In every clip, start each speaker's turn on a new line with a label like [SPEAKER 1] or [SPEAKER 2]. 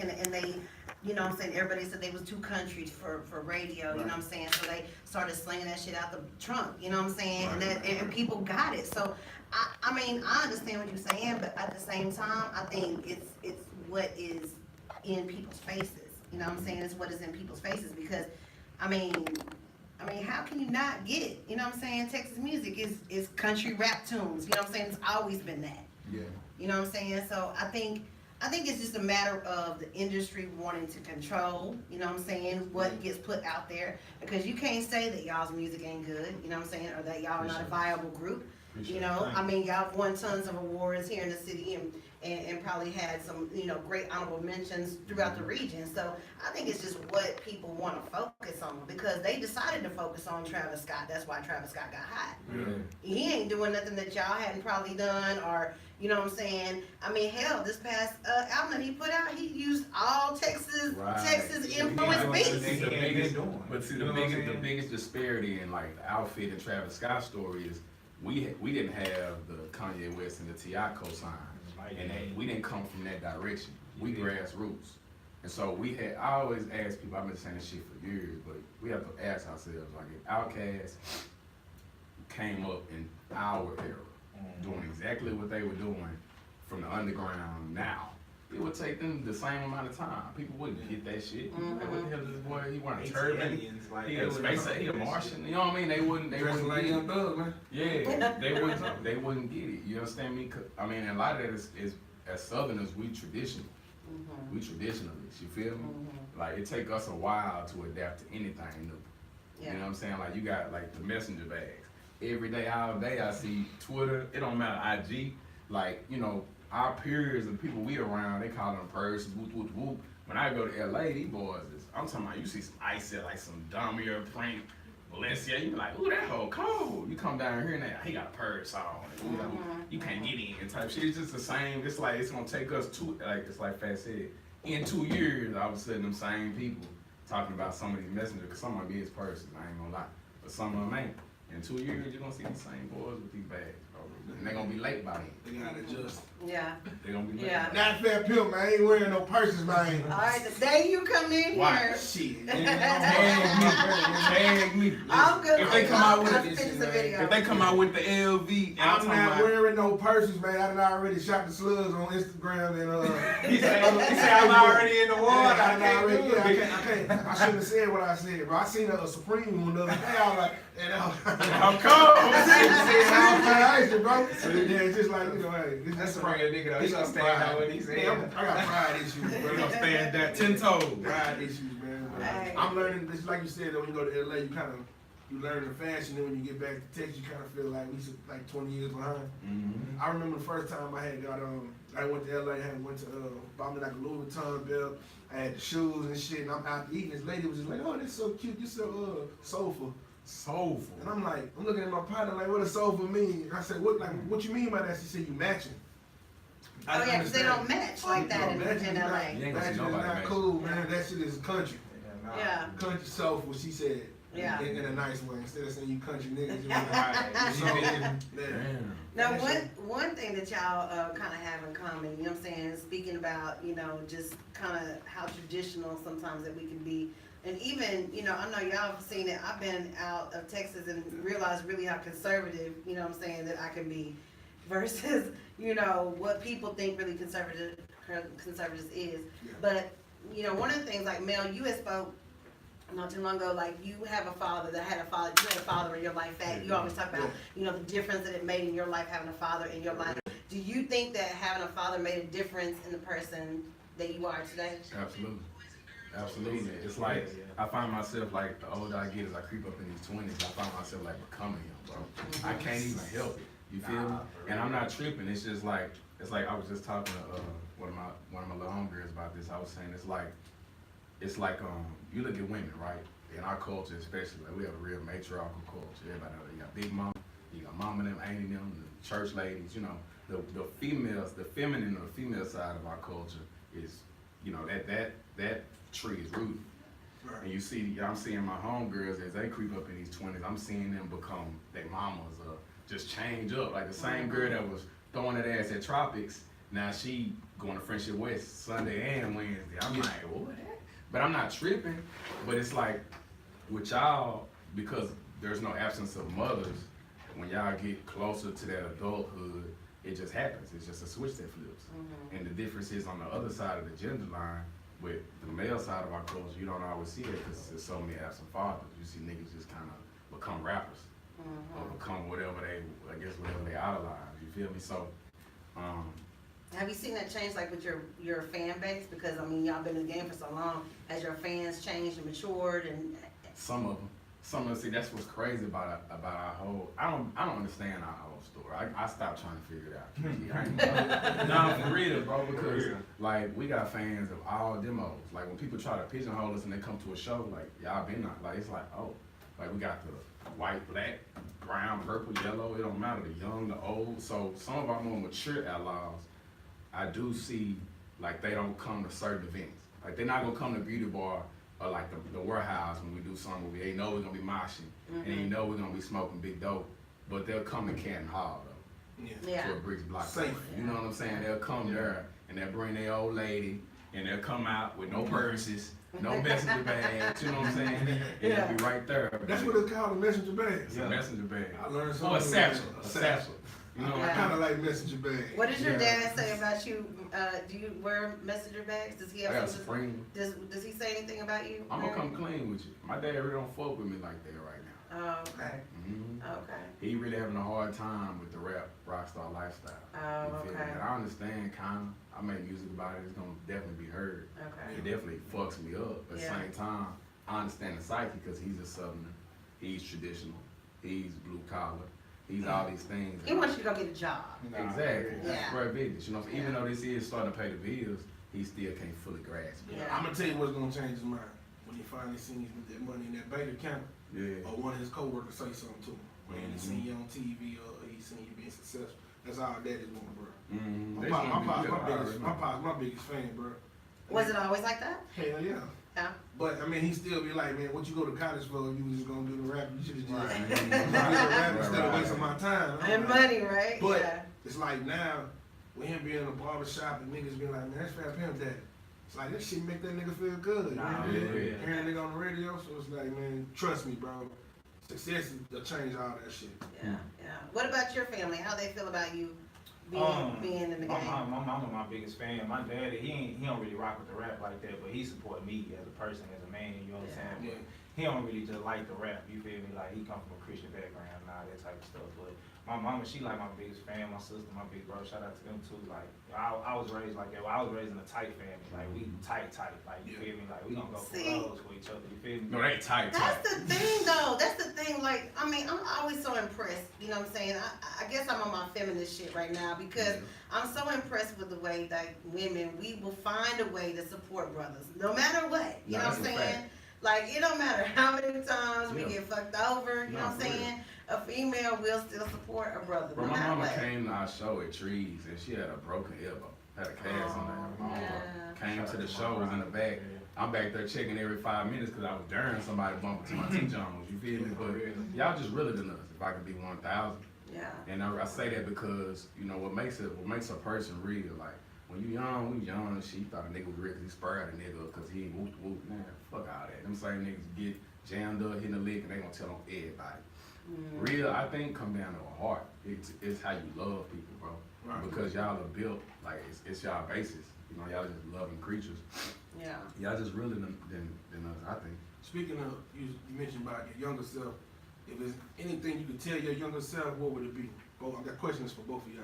[SPEAKER 1] independent, and they, you know what I'm saying, everybody said they was too country for radio, you know what I'm saying, so they started slinging that shit out the trunk, you know what I'm saying, and that, and people got it, so, I mean, I understand what you're saying, but at the same time, I think it's what is in people's faces, you know what I'm saying, it's what is in people's faces, because, I mean, how can you not get it? You know what I'm saying? Texas music is country rap tunes. You know what I'm saying? It's always been that.
[SPEAKER 2] Yeah.
[SPEAKER 1] You know what I'm saying? So I think it's just a matter of the industry wanting to control, you know what I'm saying, what gets put out there. Because you can't say that y'all's music ain't good, you know what I'm saying, or that y'all are not a viable group. You know, I mean, y'all won tons of awards here in the city and probably had some, you know, great honorable mentions throughout the region. So I think it's just what people want to focus on, because they decided to focus on Travis Scott. That's why Travis Scott got hot.
[SPEAKER 2] Yeah.
[SPEAKER 1] He ain't doing nothing that y'all hadn't probably done, or, you know what I'm saying? I mean, hell, this past album that he put out, he used all Texas influence beats.
[SPEAKER 3] But see, the biggest disparity in like the outfit and Travis Scott story is we didn't have the Kanye West and the T.I. cosign, and we didn't come from that direction. We grassroots, and so I always ask people. I've been saying this shit for years, but we have to ask ourselves, like, if Outkast came up in our era, doing exactly what they were doing from the underground now, it would take them the same amount of time. People wouldn't get that shit. Like, what the hell is this boy? He want a turban? He a space, he a Martian. You know what I mean? They wouldn't get
[SPEAKER 2] like Young
[SPEAKER 3] it.
[SPEAKER 2] Thug, man.
[SPEAKER 3] Yeah, they wouldn't get it. You understand me? I mean, and a lot of that is as Southerners, we traditional. We traditionalists. You feel me? Like, it take us a while to adapt to anything new. You know what I'm saying? Like, you got like the messenger bags. Every day, all day, I see Twitter. It don't matter, IG. Like, you know, our peers and people we around, they call them persons, whoop, whoop, whoop. When I go to LA, these boys I'm talking about, you see some ice like some Damier print, Valencia, you be like, ooh, that hoe cold. You come down here and he got a purse on. You know, you can't get in type shit. It's just the same. It's like, it's gonna take us it's like Fat said, in 2 years, all of a sudden, them same people talking about some of these messengers, because some of them is persons, I ain't gonna lie. But some of them ain't. In 2 years, you're gonna see these same boys with these bags, bro. And they're gonna be late by then.
[SPEAKER 2] They gotta adjust.
[SPEAKER 1] Yeah.
[SPEAKER 3] They're gonna be late.
[SPEAKER 1] Yeah.
[SPEAKER 2] Not a fair pimp, man. I ain't wearing no purses, man.
[SPEAKER 1] All right, the day you come in here,
[SPEAKER 2] Shit.
[SPEAKER 3] Tag me.
[SPEAKER 1] I'm good.
[SPEAKER 3] If they come out with
[SPEAKER 1] pictures of video.
[SPEAKER 3] If they come out with the LV,
[SPEAKER 2] I'm not wearing no purses, man. I done already shot the slugs on Instagram and
[SPEAKER 3] he said I'm already in the water.
[SPEAKER 2] I can't. I shouldn't have said what I said, bro. I seen a Supreme one the other day. I was like, and
[SPEAKER 3] I'm cold.
[SPEAKER 2] I said, bro. So yeah, it's just like, you know, hey,
[SPEAKER 3] That's a regular nigga though. He gonna stand out what he said.
[SPEAKER 2] I got pride issues, bro.
[SPEAKER 3] He gonna stand that 10 toes.
[SPEAKER 2] Pride issues, man.
[SPEAKER 1] Right.
[SPEAKER 2] I'm learning this, like you said, when you go to LA, you learn the fashion, and when you get back to Texas, you kind of feel like we like 20 years behind. I remember the first time I had got I went to LA, went to bought me like a Louis Vuitton belt. I had the shoes and shit, and I'm out eating. This lady was just like, "Oh, that's so cute. This so soulful."
[SPEAKER 3] Soulful.
[SPEAKER 2] And I'm like, I'm looking at my partner like, what does soulful mean? And I said, what you mean by that? She said, you matching.
[SPEAKER 1] Oh yeah, because they don't match like that in LA.
[SPEAKER 3] You ain't gonna
[SPEAKER 2] Matching
[SPEAKER 3] see
[SPEAKER 2] is
[SPEAKER 3] nobody
[SPEAKER 2] not
[SPEAKER 3] match.
[SPEAKER 2] cool, man. That shit is country.
[SPEAKER 1] Yeah.
[SPEAKER 2] Country soulful, she said.
[SPEAKER 1] Yeah.
[SPEAKER 2] In a nice way. Instead of saying you country niggas, you
[SPEAKER 1] Now, one thing that y'all kind of have in common, you know what I'm saying, speaking about, you know, just kind of how traditional sometimes that we can be. And even, you know, I know y'all have seen it. I've been out of Texas and realized really how conservative, you know what I'm saying, that I can be versus, you know, what people think really conservatives is.
[SPEAKER 2] Yeah.
[SPEAKER 1] But, you know, one of the things, like Mel, you had spoke not too long ago, like you have a father that had a father, you had a father in your life that you always talk about, you know, the difference that it made in your life having a father in your life. Do you think that having a father made a difference in the person that you are today?
[SPEAKER 3] Absolutely. It's like, I find myself like, the older I get as I creep up in these 20s, I find myself like becoming him, bro. I can't even help it. You feel me? And I'm not tripping. It's just like, I was just talking to one of my little homegirls about this. I was saying it's like you look at women, right? In our culture especially, like we have a real matriarchal culture. Everybody know that. You got big mama, you got mama them, auntie them, the church ladies, you know, the females, the feminine or the female side of our culture is, you know, that tree is rooted. Right. And you see, I'm seeing my homegirls as they creep up in these 20s, I'm seeing them become their mamas, just change up. Like the same girl that was throwing that ass at Tropics Now she going to Friendship West Sunday and Wednesday. I'm like, what? But I'm not tripping. But it's like with y'all, because there's no absence of mothers, when y'all get closer to that adulthood, it just happens. It's just a switch that flips. And the difference is on the other side of the gender line, with the male side of our culture, you don't always see it because there's so many absent fathers. You see niggas just kind of become rappers or become whatever they idolize. You feel me? So,
[SPEAKER 1] have you seen that change, like with your fan base? Because I mean, y'all been in the game for so long. Has your fans changed and matured? And
[SPEAKER 3] some of them, see, that's what's crazy about our whole. I don't understand our whole story. I stopped trying to figure it out. No, for real, bro. Because like we got fans of all demos. Like when people try to pigeonhole us and they come to a show, like y'all been not. Like it's like, oh, like we got the white, black, brown, purple, yellow. It don't matter, the young, the old. So some of our more mature outlaws, I do see like they don't come to certain events. Like they're not gonna come to Beauty Bar or like the warehouse when we do something where they know we're gonna be moshing and they know we're gonna be smoking big dope, but they'll come to Canton Hall though.
[SPEAKER 1] Yeah.
[SPEAKER 3] To a Bricks Block.
[SPEAKER 2] Safe.
[SPEAKER 3] You know what I'm saying? They'll come there and they'll bring their old lady and they'll come out with no purses, no messenger bags, you know what I'm saying? And they'll be right there.
[SPEAKER 2] That's what it's called, a messenger bag.
[SPEAKER 3] It's a messenger bag.
[SPEAKER 2] I learned
[SPEAKER 3] Or
[SPEAKER 2] something.
[SPEAKER 3] a satchel. A satchel. You know,
[SPEAKER 2] I kind of like messenger bag.
[SPEAKER 1] What does your dad say about you? Do you wear messenger bags? Does he
[SPEAKER 3] I
[SPEAKER 1] have
[SPEAKER 3] got
[SPEAKER 1] something?
[SPEAKER 3] Supreme.
[SPEAKER 1] Does he say anything about you?
[SPEAKER 3] I'm gonna come clean with you. My dad really don't fuck with me like that right now.
[SPEAKER 1] Oh, okay. Okay.
[SPEAKER 3] He really having a hard time with the rap rockstar lifestyle.
[SPEAKER 1] Oh,
[SPEAKER 3] You feel me?
[SPEAKER 1] okay.
[SPEAKER 3] And I understand kinda. I make music about it. It's gonna definitely be heard.
[SPEAKER 1] Okay.
[SPEAKER 3] It definitely fucks me up. At the
[SPEAKER 1] Yeah.
[SPEAKER 3] same time, I understand the psyche because he's a Southerner. He's traditional. He's blue collar. He's all these things.
[SPEAKER 1] He wants you to go get a job.
[SPEAKER 3] Exactly.
[SPEAKER 1] Yeah.
[SPEAKER 3] That's square business. You know,
[SPEAKER 1] Yeah.
[SPEAKER 3] even though this is starting to pay the bills, he still can't fully grasp it.
[SPEAKER 1] Yeah.
[SPEAKER 2] I'm gonna tell you what's gonna change his mind when he finally sees that money in that bank account,
[SPEAKER 3] Yeah.
[SPEAKER 2] or one of his coworkers say something to him. When he seen you on TV or he seen you being successful. That's all daddies want, bro.
[SPEAKER 3] Mm-hmm.
[SPEAKER 2] My biggest fan, bro.
[SPEAKER 1] Was it always like that?
[SPEAKER 2] Hell yeah.
[SPEAKER 1] Yeah.
[SPEAKER 2] But I mean, he still be like, man, what you go to college for? You was just gonna do the rap. You should have just
[SPEAKER 3] Right.
[SPEAKER 2] did the rap instead of wasting my time.
[SPEAKER 1] And money, right?
[SPEAKER 2] But
[SPEAKER 1] Yeah.
[SPEAKER 2] it's like now, with him being in a barber shop and niggas being like, man, that's Fat Pimp Daddy. It's like, that shit make that nigga feel good.
[SPEAKER 4] Nah,
[SPEAKER 2] you know?
[SPEAKER 3] yeah.
[SPEAKER 2] Hearing a nigga on the radio, so it's like, man, trust me, bro. Success will change all that shit.
[SPEAKER 1] Yeah. Yeah. What about your family? How they feel about you being in the
[SPEAKER 4] My
[SPEAKER 1] game?
[SPEAKER 4] mama my biggest fan. My daddy, he don't really rock with the rap like that, but he support me as a person, as a man, you know what I'm saying?
[SPEAKER 2] Yeah.
[SPEAKER 4] But he don't really just like the rap, you feel me? Like he come from a Christian background and all that type of stuff. But my mama, she like my biggest fan, my sister, my big bro, shout out to them too. Like I was raised like that. Well, I was raised in a tight family. Like we tight. Like you feel me? Like we gonna go for
[SPEAKER 1] See?
[SPEAKER 4] those for each other, you feel me?
[SPEAKER 3] No, they tight.
[SPEAKER 1] That's the thing, though. That's the thing. Like, I mean, I'm always so impressed. You know what I'm saying? I guess I'm on my feminist shit right now because I'm so impressed with the way that women, we will find a way to support brothers, no matter what. You know what I'm
[SPEAKER 3] That's a
[SPEAKER 1] saying?
[SPEAKER 3] fact.
[SPEAKER 1] Like, it don't matter how many times we
[SPEAKER 3] Yeah.
[SPEAKER 1] get fucked over. You know what I'm
[SPEAKER 3] for real.
[SPEAKER 1] saying? A female will still support a brother,
[SPEAKER 3] Bro,
[SPEAKER 1] no
[SPEAKER 3] my
[SPEAKER 1] matter
[SPEAKER 3] mama
[SPEAKER 1] what.
[SPEAKER 3] came to our show at Trees and she had a broken elbow. Had a cast on
[SPEAKER 1] Oh,
[SPEAKER 3] her.
[SPEAKER 1] yeah.
[SPEAKER 3] Came to the show, was in the back. I'm back there checking every 5 minutes because I was daring somebody bumping to my T-Jones. You feel me? But y'all just realer than us. If I could be 1,000.
[SPEAKER 1] Yeah.
[SPEAKER 3] And I say that because, you know, what makes a person real, like, when you young, we young and shit, thought a nigga was real because he spurred a nigga because he ain't whoop whoop. Man, fuck all that. Them same niggas get jammed up, hitting the lick, and they gonna tell on everybody. Real, I think, come down to a heart. It's how you love people, bro.
[SPEAKER 2] Right.
[SPEAKER 3] Because y'all are built, like, it's y'all basis. You know, y'all just loving creatures.
[SPEAKER 1] Yeah.
[SPEAKER 3] Y'all just realer than us, I think.
[SPEAKER 2] Speaking of, you mentioned about your younger self. If there's anything you could tell your younger self, what would it be? Both, I got questions for both of y'all.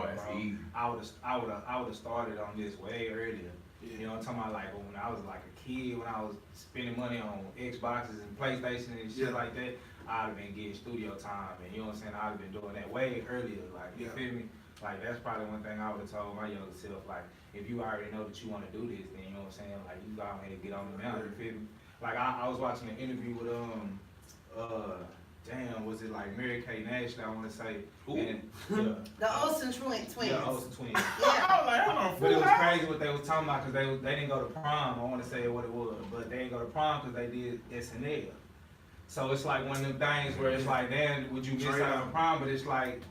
[SPEAKER 3] Boy, it's
[SPEAKER 4] bro,
[SPEAKER 3] easy.
[SPEAKER 4] I would have started on this way earlier.
[SPEAKER 2] Yeah.
[SPEAKER 4] You know, I'm talking about like when I was like a kid, when I was spending money on Xboxes and PlayStation and shit
[SPEAKER 2] Yeah.
[SPEAKER 4] like that, I'd have been getting studio time, and you know what I'm saying. I'd have been doing that way earlier. Like you
[SPEAKER 2] Yeah.
[SPEAKER 4] feel me? Like that's probably one thing I would have told my younger self. Like if you already know that you want to do this, then you know what I'm saying. Like you go ahead and get on the mountain. You feel me? Like I was watching an interview with damn, was it like Mary Kay Nash? I want to say. And, yeah.
[SPEAKER 1] The Olsen twins.
[SPEAKER 4] Yeah, Olsen twins.
[SPEAKER 1] Yeah.
[SPEAKER 4] But it was crazy what they was talking about because they didn't go to prom. I want to say what it was, but they didn't go to prom because they did SNL. So it's like one of them things where it's like, damn, would you miss out on prom? But it's like,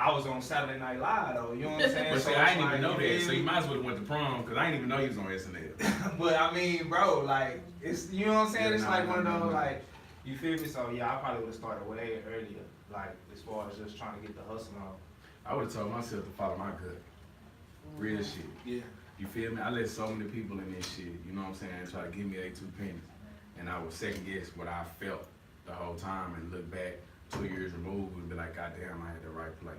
[SPEAKER 4] I was on Saturday Night Live though, you know what I'm saying?
[SPEAKER 3] But
[SPEAKER 4] So
[SPEAKER 3] see, I
[SPEAKER 4] it's
[SPEAKER 3] ain't even
[SPEAKER 4] like,
[SPEAKER 3] know
[SPEAKER 4] you
[SPEAKER 3] that,
[SPEAKER 4] feel
[SPEAKER 3] so
[SPEAKER 4] me?
[SPEAKER 3] you might as well have went to prom, cause I ain't even know you was on SNL.
[SPEAKER 4] But I mean, bro, like it's you know what I'm saying?
[SPEAKER 3] Yeah,
[SPEAKER 4] It's
[SPEAKER 3] nah,
[SPEAKER 4] like
[SPEAKER 3] nah,
[SPEAKER 4] one of
[SPEAKER 3] nah,
[SPEAKER 4] those
[SPEAKER 3] nah.
[SPEAKER 4] like you feel me? So yeah, I probably would have started way earlier, like as far as just trying to get the hustle on.
[SPEAKER 3] I would have told myself to follow my gut. Real shit.
[SPEAKER 2] Yeah.
[SPEAKER 3] You feel me? I let so many people in this shit, you know what I'm saying, try to give me they 2 pennies. And I would second guess what I felt the whole time and look back 2 years removed and be like, God damn, I had the right play.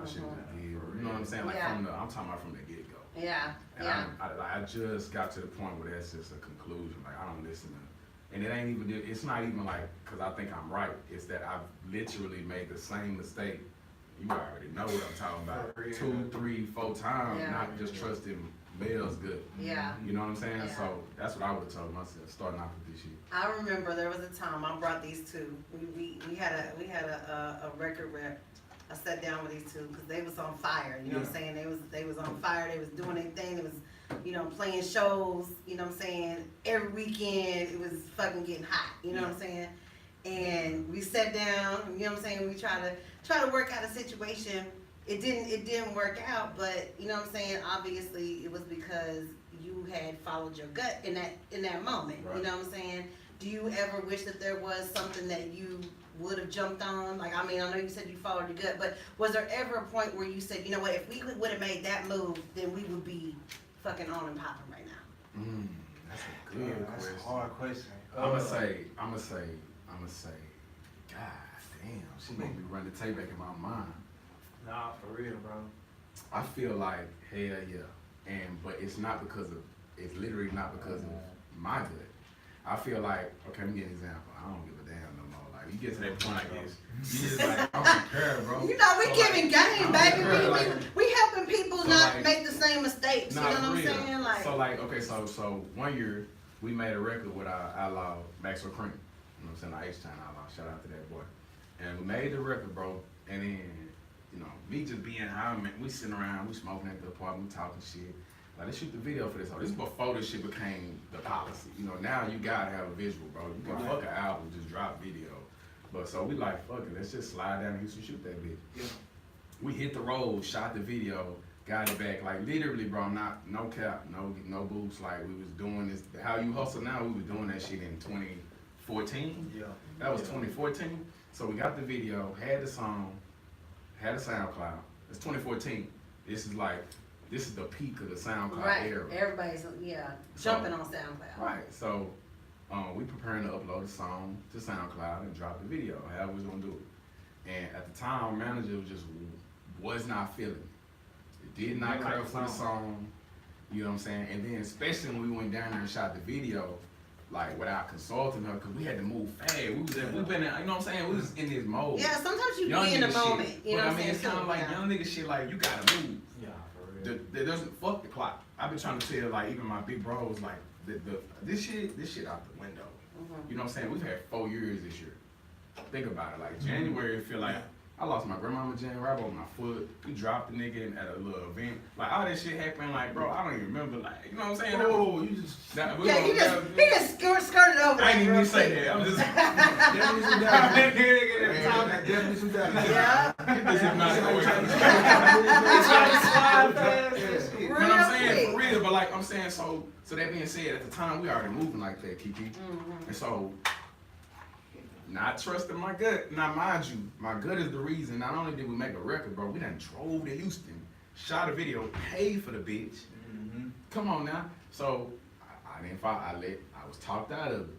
[SPEAKER 3] I should have just did. You know what I'm saying? Like
[SPEAKER 1] Yeah.
[SPEAKER 3] I'm talking about from the get go.
[SPEAKER 1] Yeah,
[SPEAKER 3] And
[SPEAKER 1] yeah.
[SPEAKER 3] I just got to the point where that's just a conclusion. Like I don't listen to, and it ain't even. It's not even like because I think I'm right. It's that I've literally made the same mistake. You already know what I'm talking about.
[SPEAKER 4] For real.
[SPEAKER 3] 2, 3, 4 times,
[SPEAKER 1] Yeah.
[SPEAKER 3] not just trusting Bell's good.
[SPEAKER 1] Yeah.
[SPEAKER 3] You know what I'm saying?
[SPEAKER 1] Yeah.
[SPEAKER 3] So that's what I would have told myself starting off with this shit.
[SPEAKER 1] I remember there was a time I brought these two. We had a record rep. I sat down with these two because they was on fire. You know what I'm saying? They was on fire. They was doing their thing. They was, you know, playing shows. You know what I'm saying? Every weekend it was fucking getting hot. You know what I'm saying? And we sat down. You know what I'm saying? We try to work out a situation. It didn't work out, but you know what I'm saying? Obviously it was because you had followed your gut in that moment.
[SPEAKER 3] Right.
[SPEAKER 1] You know what I'm saying? Do you ever wish that there was something that you would have jumped on? Like, I mean, I know you said you followed your gut, but was there ever a point where you said, you know what, if we would have made that move, then we would be fucking on and popping right now?
[SPEAKER 3] That's a
[SPEAKER 4] Yeah,
[SPEAKER 3] good
[SPEAKER 4] that's
[SPEAKER 3] question.
[SPEAKER 4] a hard question.
[SPEAKER 3] I'ma say, God damn, she made me run the tape back in my mind.
[SPEAKER 4] Nah, for real, bro.
[SPEAKER 3] I feel like hell yeah, but it's not because of. It's literally not because of my good. I feel like okay, let me give an example. I don't give a damn no more. Like you get to that point like this, you just like I don't care, bro.
[SPEAKER 1] You know, we
[SPEAKER 3] So,
[SPEAKER 1] giving game,
[SPEAKER 3] I
[SPEAKER 1] baby.
[SPEAKER 3] don't care, like-
[SPEAKER 1] We helping people
[SPEAKER 3] So,
[SPEAKER 1] not
[SPEAKER 3] like-
[SPEAKER 1] make the same mistakes.
[SPEAKER 3] Nah,
[SPEAKER 1] you know what
[SPEAKER 3] for
[SPEAKER 1] I'm
[SPEAKER 3] real.
[SPEAKER 1] saying? Like,
[SPEAKER 3] So like okay, so 1 year we made a record with our outlaw Maxwell Cream. You know what I'm saying? Our H-Town outlaw. Shout out to that boy. And we made the record, bro. And then you know me just being high, man, we sitting around, we smoking at the apartment, we talking shit. Like let's shoot the video for this. This is before this shit became the policy. You know now you gotta have a visual, bro. You can fuck an album, just drop video. But so we like fuck it, let's just slide down to Houston, shoot that bitch.
[SPEAKER 2] Yeah.
[SPEAKER 3] We hit the road, shot the video, got it back. Like literally, bro, no cap, no boots. Like we was doing this. How you hustle now? We was doing that shit in 2014.
[SPEAKER 4] Yeah.
[SPEAKER 3] That was 2014. So we got the video, had the song, had a SoundCloud. It's 2014. This is the peak of the SoundCloud
[SPEAKER 1] right.
[SPEAKER 3] era.
[SPEAKER 1] Everybody's, jumping on SoundCloud.
[SPEAKER 3] Right. So we preparing to upload the song to SoundCloud and drop the video. How we was gonna do it. And at the time, our manager was not feeling it. It did not
[SPEAKER 4] Didn't like
[SPEAKER 3] care
[SPEAKER 4] the
[SPEAKER 3] for the
[SPEAKER 4] song.
[SPEAKER 3] song. You know what I'm saying? And then especially when we went down there and shot the video, like without consulting her, cause we had to move fast. We been in, you know what I'm saying? We was in this mode.
[SPEAKER 1] Yeah, sometimes you
[SPEAKER 3] Young
[SPEAKER 1] be in the
[SPEAKER 3] nigga
[SPEAKER 1] moment.
[SPEAKER 3] shit.
[SPEAKER 1] You know
[SPEAKER 3] But
[SPEAKER 1] what
[SPEAKER 3] I mean,
[SPEAKER 1] I'm
[SPEAKER 3] it's
[SPEAKER 1] saying?
[SPEAKER 3] kind of like
[SPEAKER 1] Yeah.
[SPEAKER 3] young nigga shit. Like you gotta move.
[SPEAKER 4] Yeah, for real.
[SPEAKER 3] There doesn't fuck the clock. I've been trying to tell like even my big bros like this shit out the window.
[SPEAKER 1] Mhm.
[SPEAKER 3] You know what I'm saying? We've had 4 years this year. Think about it. Like January, feel like I lost my grandmama Jan right over my foot. We dropped the nigga at a little event. Like all that shit happened. Like bro, I don't even remember. Like you know what I'm saying? That was-
[SPEAKER 2] Oh, you just.
[SPEAKER 3] that- we
[SPEAKER 1] Yeah,
[SPEAKER 3] gonna-
[SPEAKER 1] he just skirted over
[SPEAKER 3] I
[SPEAKER 1] that
[SPEAKER 3] ain't even
[SPEAKER 1] real
[SPEAKER 3] say
[SPEAKER 1] quick.
[SPEAKER 3] that. I'm just.
[SPEAKER 2] Definitely some doubt. Man, definitely some doubt.
[SPEAKER 1] Yeah.
[SPEAKER 3] Get this hypnotic away.
[SPEAKER 1] Real
[SPEAKER 3] But I'm saying
[SPEAKER 1] quick.
[SPEAKER 3] for real, but like I'm saying, so that being said, at the time we already moving like that, Kiki.
[SPEAKER 1] Mhm.
[SPEAKER 3] And so not trusting my gut. Now mind you, my gut is the reason. Not only did we make a record, bro, we done drove to Houston, shot a video, paid for the bitch.
[SPEAKER 4] Mm-hmm.
[SPEAKER 3] Come on now. So I didn't follow, I was talked out of it.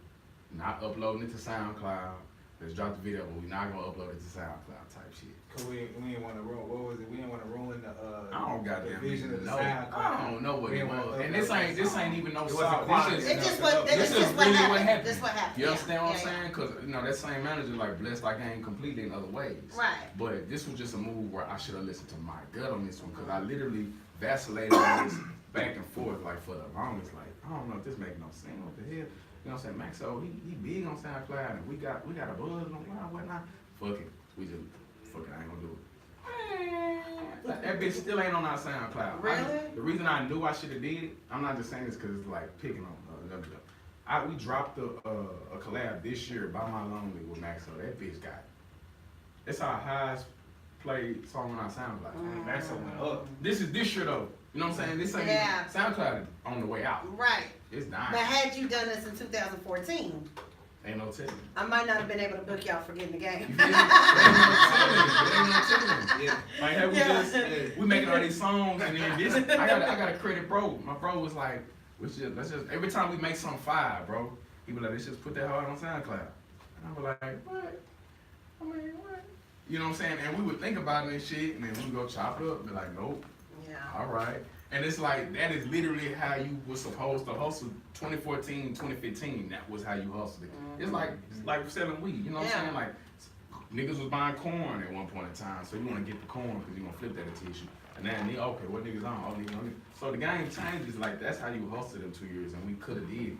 [SPEAKER 3] Not uploading it to SoundCloud. Let's drop the video, but we're not gonna upload it to SoundCloud type shit.
[SPEAKER 4] Cause we didn't want to ruin. What was it? We didn't want to ruin the.
[SPEAKER 3] I don't goddamn
[SPEAKER 4] the vision of the
[SPEAKER 3] know.
[SPEAKER 4] SoundCloud.
[SPEAKER 3] I don't know what
[SPEAKER 4] We
[SPEAKER 3] it
[SPEAKER 4] didn't wanna
[SPEAKER 3] was.
[SPEAKER 4] upload
[SPEAKER 3] And this ain't
[SPEAKER 4] that
[SPEAKER 3] even no
[SPEAKER 4] It wasn't
[SPEAKER 3] song.
[SPEAKER 4] quality.
[SPEAKER 3] This
[SPEAKER 1] It
[SPEAKER 3] is
[SPEAKER 1] just what
[SPEAKER 3] this is
[SPEAKER 1] just what
[SPEAKER 3] really
[SPEAKER 1] happened.
[SPEAKER 3] what happened.
[SPEAKER 1] This what happened.
[SPEAKER 3] You understand what I'm
[SPEAKER 1] Yeah,
[SPEAKER 3] saying? Because you know that same manager like blessed our game completely in other ways.
[SPEAKER 1] Right.
[SPEAKER 3] But this was just a move where I should have listened to my gut on this one because I literally vacillated on this back and forth like for the longest. Like I don't know if this make no sense. What the hell? You know what I'm saying? Max, so he big on SoundCloud and we got a buzz on whatnot. Fuck it. We just fuck it. I ain't gonna do it. Man, that bitch still ain't on our SoundCloud.
[SPEAKER 1] Really?
[SPEAKER 3] The reason I knew I should have did it, I'm not just saying this because it's like picking on we dropped a collab this year by My Lonely with Maxo. That bitch got it. It's our highest play song on our SoundCloud.
[SPEAKER 4] That's went up.
[SPEAKER 3] This year though. You know what I'm saying? This ain't
[SPEAKER 1] Yeah.
[SPEAKER 3] SoundCloud on the way out.
[SPEAKER 1] Right.
[SPEAKER 3] It's dying.
[SPEAKER 1] But had you done this in 2014,
[SPEAKER 3] Ain't no telling.
[SPEAKER 1] I might not have been able to book y'all for getting the
[SPEAKER 3] You
[SPEAKER 1] game.
[SPEAKER 3] feel me? Ain't no telling.
[SPEAKER 2] Yeah.
[SPEAKER 3] Like have we
[SPEAKER 1] Yeah.
[SPEAKER 3] just we making all these songs and then this I gotta credit bro. My bro was like, let's just every time we make something fire, bro, he was like, let's just put that hard on SoundCloud. And I was like, what? I mean, what? You know what I'm saying? And we would think about it and shit, and then we would go chop it up and be like, nope,
[SPEAKER 1] Yeah.
[SPEAKER 3] all right. And it's like, that is literally how you were supposed to hustle 2014, 2015. That was how you hustled it. It's like selling weed, you know what
[SPEAKER 1] Yeah.
[SPEAKER 3] I'm saying? Like, niggas was buying corn at one point in time, so you want to get the corn because you want to flip that into tissue. And then, okay, what niggas on? Oh, niggas on it. So the game changes, like, that's how you hustled in 2 years, and we could have did.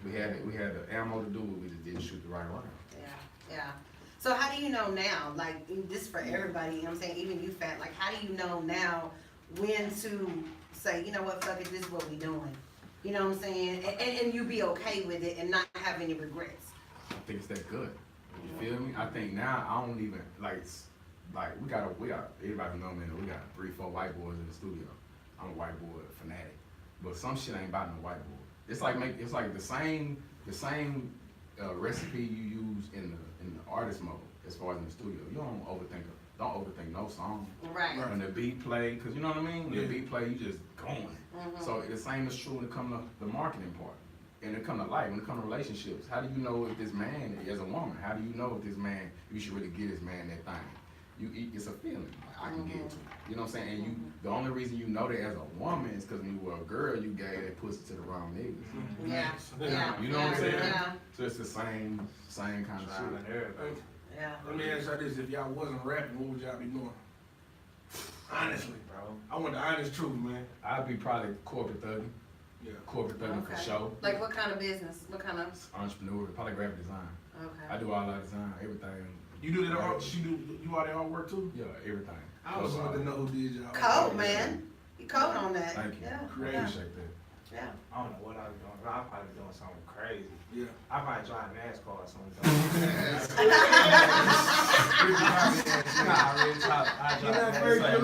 [SPEAKER 3] We had the ammo to do it, we just didn't shoot the right round.
[SPEAKER 1] Yeah. So how do you know now, like, this for everybody, you know what I'm saying, even you, Fat, like, how do you know now when to say, you know what, fuck it, this is what we doing? You know what I'm saying? And you be okay with it and not have any regrets.
[SPEAKER 3] I think it's that good. You feel me? I think now I don't even like we got everybody know me. We got 3-4 white boys in the studio. I'm a white boy fanatic, but some shit ain't about no white boy. It's like the same recipe you use in the artist mode as far as in the studio. You don't overthink no song.
[SPEAKER 1] Right.
[SPEAKER 3] When the beat play, cause you know what I mean. When the beat play, you just going. So the same is true when it come to the marketing part. And it come to life, when it come to relationships, how do you know if this man, as a woman, how do you know if this man, you should really give this man that thing? It's a feeling. Like, I can get it to you. You know what I'm saying? And the only reason you know that as a woman is because when you were a girl, you gave that pussy to the wrong niggas.
[SPEAKER 1] Yeah.
[SPEAKER 3] You know what I'm saying?
[SPEAKER 1] Yeah.
[SPEAKER 3] So it's the same kind of shit.
[SPEAKER 1] Yeah.
[SPEAKER 2] Let me ask you this: if y'all wasn't rapping, what would y'all be doing? Honestly,
[SPEAKER 4] bro.
[SPEAKER 2] I want the honest truth, man.
[SPEAKER 3] I'd be probably corporate thugging.
[SPEAKER 2] Yeah.
[SPEAKER 3] Corporate thugging for
[SPEAKER 1] Okay.
[SPEAKER 3] sure.
[SPEAKER 1] Like what kind of business? What kind of?
[SPEAKER 3] Entrepreneur, probably graphic design. I
[SPEAKER 1] Okay.
[SPEAKER 3] do all that design, everything.
[SPEAKER 2] You do that art? You all that artwork too?
[SPEAKER 3] Yeah, everything.
[SPEAKER 2] I also want to know who did y'all.
[SPEAKER 1] Cold, man. You cold on that.
[SPEAKER 3] Thank you.
[SPEAKER 1] Yeah.
[SPEAKER 2] Great.
[SPEAKER 1] Yeah.
[SPEAKER 3] Appreciate that.
[SPEAKER 1] Yeah.
[SPEAKER 4] I don't know what I was doing, but I'll probably be doing something crazy.
[SPEAKER 2] Yeah.
[SPEAKER 4] I might drive NASCAR or something. Nah, real talk. I
[SPEAKER 2] You're
[SPEAKER 4] drive
[SPEAKER 2] not very
[SPEAKER 4] NASCAR.
[SPEAKER 2] good.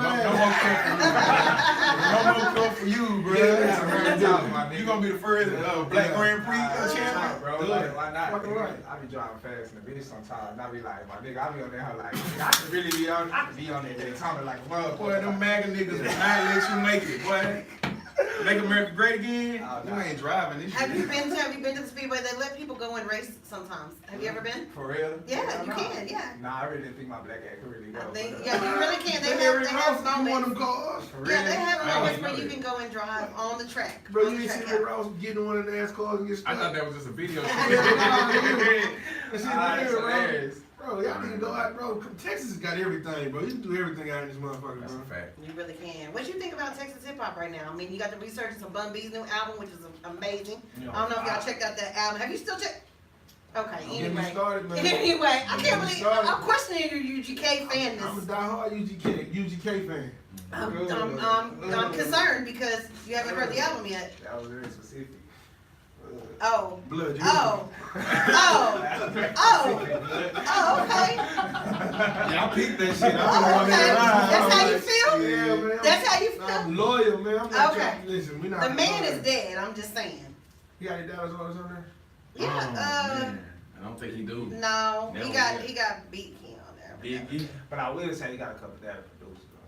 [SPEAKER 3] No more cup for you, bro.
[SPEAKER 4] Yeah, real talk, my nigga.
[SPEAKER 3] You gonna be the first Black Grand Prix
[SPEAKER 4] Nah,
[SPEAKER 3] champion,
[SPEAKER 4] bro.
[SPEAKER 2] Good.
[SPEAKER 4] Like, why not?
[SPEAKER 2] Fucking right.
[SPEAKER 4] I be driving fast in the bitch sometimes, and I be like, my nigga, I be on there like, I could really be on, I could be on that Daytona like a motherfucker.
[SPEAKER 3] Boy, them MAGA niggas will not let you make it, boy. Make America great again?
[SPEAKER 4] Oh,
[SPEAKER 3] You
[SPEAKER 4] nah.
[SPEAKER 3] ain't driving this
[SPEAKER 1] Have
[SPEAKER 3] shit.
[SPEAKER 1] you been to the Speedway? They let people go and race sometimes. Have you ever been?
[SPEAKER 4] For real?
[SPEAKER 1] Yeah, you
[SPEAKER 4] Nah.
[SPEAKER 1] can, yeah.
[SPEAKER 4] Nah, I really didn't think my black ass could really go.
[SPEAKER 1] I think,
[SPEAKER 4] but,
[SPEAKER 1] yeah, you really can. They
[SPEAKER 2] Every
[SPEAKER 1] have
[SPEAKER 2] Ross, you want
[SPEAKER 1] moments.
[SPEAKER 2] them cars?
[SPEAKER 4] For real?
[SPEAKER 1] Yeah, they have
[SPEAKER 3] I
[SPEAKER 1] moments
[SPEAKER 3] ain't
[SPEAKER 1] where
[SPEAKER 3] know
[SPEAKER 1] you
[SPEAKER 3] that.
[SPEAKER 1] can go and drive on the track.
[SPEAKER 2] Bro,
[SPEAKER 1] On
[SPEAKER 2] you
[SPEAKER 1] the
[SPEAKER 2] ain't
[SPEAKER 1] track,
[SPEAKER 2] see Rick Ross getting one of the NASCArs and get
[SPEAKER 3] I
[SPEAKER 2] stuck?
[SPEAKER 3] thought that was just a video.
[SPEAKER 2] That's
[SPEAKER 4] That's
[SPEAKER 2] real, bro.
[SPEAKER 4] hilarious.
[SPEAKER 2] Bro, y'all need to go out, bro. Texas has got everything, bro. You can do everything out in this motherfucker,
[SPEAKER 3] That's
[SPEAKER 2] bro.
[SPEAKER 3] a fact.
[SPEAKER 1] You really can. What you think about Texas hip hop right now? I mean, you got the research of Bun B's new album, which is amazing.
[SPEAKER 4] You
[SPEAKER 1] I don't know if y'all checked out that album. Have you still checked? Okay,
[SPEAKER 2] Don't get me
[SPEAKER 1] anyway.
[SPEAKER 2] started, man.
[SPEAKER 1] Anyway, I
[SPEAKER 2] Don't
[SPEAKER 1] can't
[SPEAKER 2] get me
[SPEAKER 1] believe
[SPEAKER 2] started.
[SPEAKER 1] I'm questioning your UGK
[SPEAKER 2] I'm a
[SPEAKER 1] fanness.
[SPEAKER 2] diehard UGK fan.
[SPEAKER 1] I'm concerned because you haven't heard the album yet.
[SPEAKER 4] That was very specific.
[SPEAKER 1] Oh.
[SPEAKER 2] Blood.
[SPEAKER 1] Oh. Oh, okay.
[SPEAKER 3] Y'all peeped that shit.
[SPEAKER 1] Oh, okay. That's how you feel?
[SPEAKER 2] Yeah, man.
[SPEAKER 1] That's how you feel?
[SPEAKER 2] I'm loyal, man. I'm not
[SPEAKER 1] Okay.
[SPEAKER 2] trying to listen. We not
[SPEAKER 1] The man is dead, I'm just saying.
[SPEAKER 2] He got any Dallas orders on there?
[SPEAKER 1] Yeah,
[SPEAKER 3] I don't think he do.
[SPEAKER 1] no,
[SPEAKER 3] Never
[SPEAKER 1] he
[SPEAKER 3] did.
[SPEAKER 1] got Beat King on there.
[SPEAKER 3] Biggie.
[SPEAKER 4] But I will say he got a couple of data producers on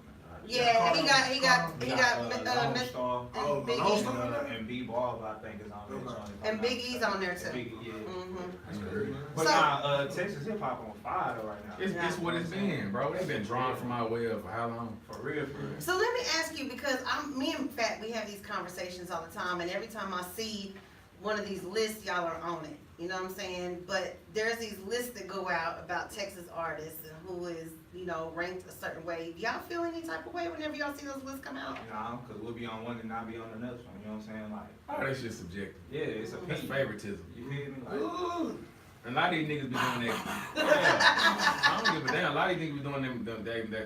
[SPEAKER 4] there.
[SPEAKER 1] Yeah, he got
[SPEAKER 4] Lone
[SPEAKER 1] Mr.
[SPEAKER 4] Star,
[SPEAKER 2] Oh,
[SPEAKER 1] Big
[SPEAKER 2] Lone
[SPEAKER 1] E.
[SPEAKER 2] Star?
[SPEAKER 4] and B Ball, I think, is on there.
[SPEAKER 2] Okay.
[SPEAKER 4] joint, if
[SPEAKER 1] And
[SPEAKER 4] I'm
[SPEAKER 1] Big
[SPEAKER 4] not
[SPEAKER 1] E's on there
[SPEAKER 4] mistaken.
[SPEAKER 1] too.
[SPEAKER 4] Big E, yeah.
[SPEAKER 1] Mhm.
[SPEAKER 2] That's good, man.
[SPEAKER 4] But
[SPEAKER 1] So-
[SPEAKER 4] nah, Texas hip hop on fire though right now.
[SPEAKER 3] It's what it's been, bro. They've been drawn from our well for how long?
[SPEAKER 4] For real, for real.
[SPEAKER 1] So let me ask you, because me and Fat, we have these conversations all the time, and every time I see one of these lists, y'all are on it. You know what I'm saying? But there's these lists that go out about Texas artists and who is, ranked a certain way. Do y'all feel any type of way whenever y'all see those lists come out?
[SPEAKER 4] Nah, cause we'll be on one and not be on the next one. You know what I'm saying? Like,
[SPEAKER 3] Oh, that's just subjective.
[SPEAKER 4] yeah, it's a
[SPEAKER 3] That's
[SPEAKER 4] opinion.
[SPEAKER 3] favoritism.
[SPEAKER 4] You feel me? Like,
[SPEAKER 2] Ooh.
[SPEAKER 3] A lot of these niggas be doing that. I don't give a damn. A lot of these niggas be doing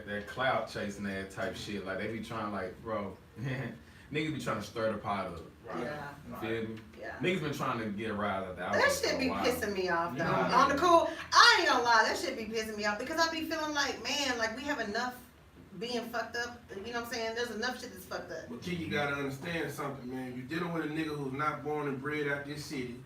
[SPEAKER 3] that clout chasing that type shit. Like they be trying, like, bro, niggas be trying to stir the pot up.
[SPEAKER 4] right.
[SPEAKER 1] Yeah.
[SPEAKER 3] Feel me?
[SPEAKER 1] Yeah.
[SPEAKER 3] Niggas been trying to get a rise out there.
[SPEAKER 1] That shit be pissing me off though.
[SPEAKER 4] Yeah.
[SPEAKER 1] On the cool, I ain't gonna lie, that shit be pissing me off because I be feeling like, man, like we have enough being fucked up. You know what I'm saying? There's enough shit that's fucked up.
[SPEAKER 2] But Kiki gotta understand something, man. You're dealing with a nigga who's not born and bred out this city.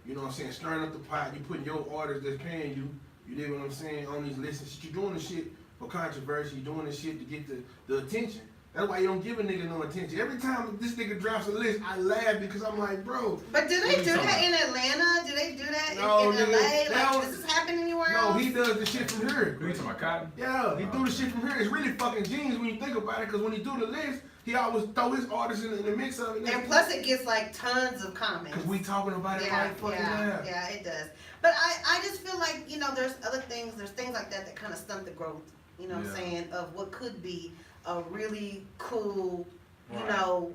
[SPEAKER 2] You know what I'm saying? Stirring up the pot. You putting your orders that's paying you. You dig what I'm saying? On these lists and shit. You doing this shit for controversy. You doing this shit to get the attention. That's why you don't give a nigga no attention. Every time this nigga drops a list, I laugh because I'm like, bro.
[SPEAKER 1] But do they do that in Atlanta? Do they do that
[SPEAKER 2] No,
[SPEAKER 1] in
[SPEAKER 2] nigga,
[SPEAKER 1] LA?
[SPEAKER 2] they
[SPEAKER 1] Like,
[SPEAKER 2] don't-
[SPEAKER 1] does this happen anywhere
[SPEAKER 2] No,
[SPEAKER 1] else?
[SPEAKER 2] he does the shit from here.
[SPEAKER 3] Who you talking about, Cotton?
[SPEAKER 2] Yeah, he do the shit from here. It's really fucking genius when you think about it, because when he do the list, he always throw his artists in the mix of it.
[SPEAKER 1] And plus, it gets like tons of comments.
[SPEAKER 2] Because we talking about it
[SPEAKER 1] Yeah,
[SPEAKER 2] like fucking
[SPEAKER 1] yeah,
[SPEAKER 2] loud.
[SPEAKER 1] yeah, it does. But I just feel like, you know, there's things like that kind of stunt the growth, you know what I'm
[SPEAKER 3] Yeah.
[SPEAKER 1] saying, of what could be a really cool, you
[SPEAKER 4] Right.
[SPEAKER 1] know,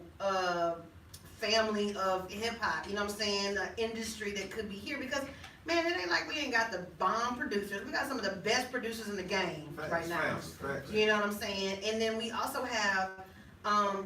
[SPEAKER 1] family of hip hop, you know what I'm saying, an industry that could be here because, man, it ain't like we ain't got the bomb producers. We got some of the best producers in the game right now.
[SPEAKER 2] Facts.
[SPEAKER 1] You know what I'm saying? And then we also have,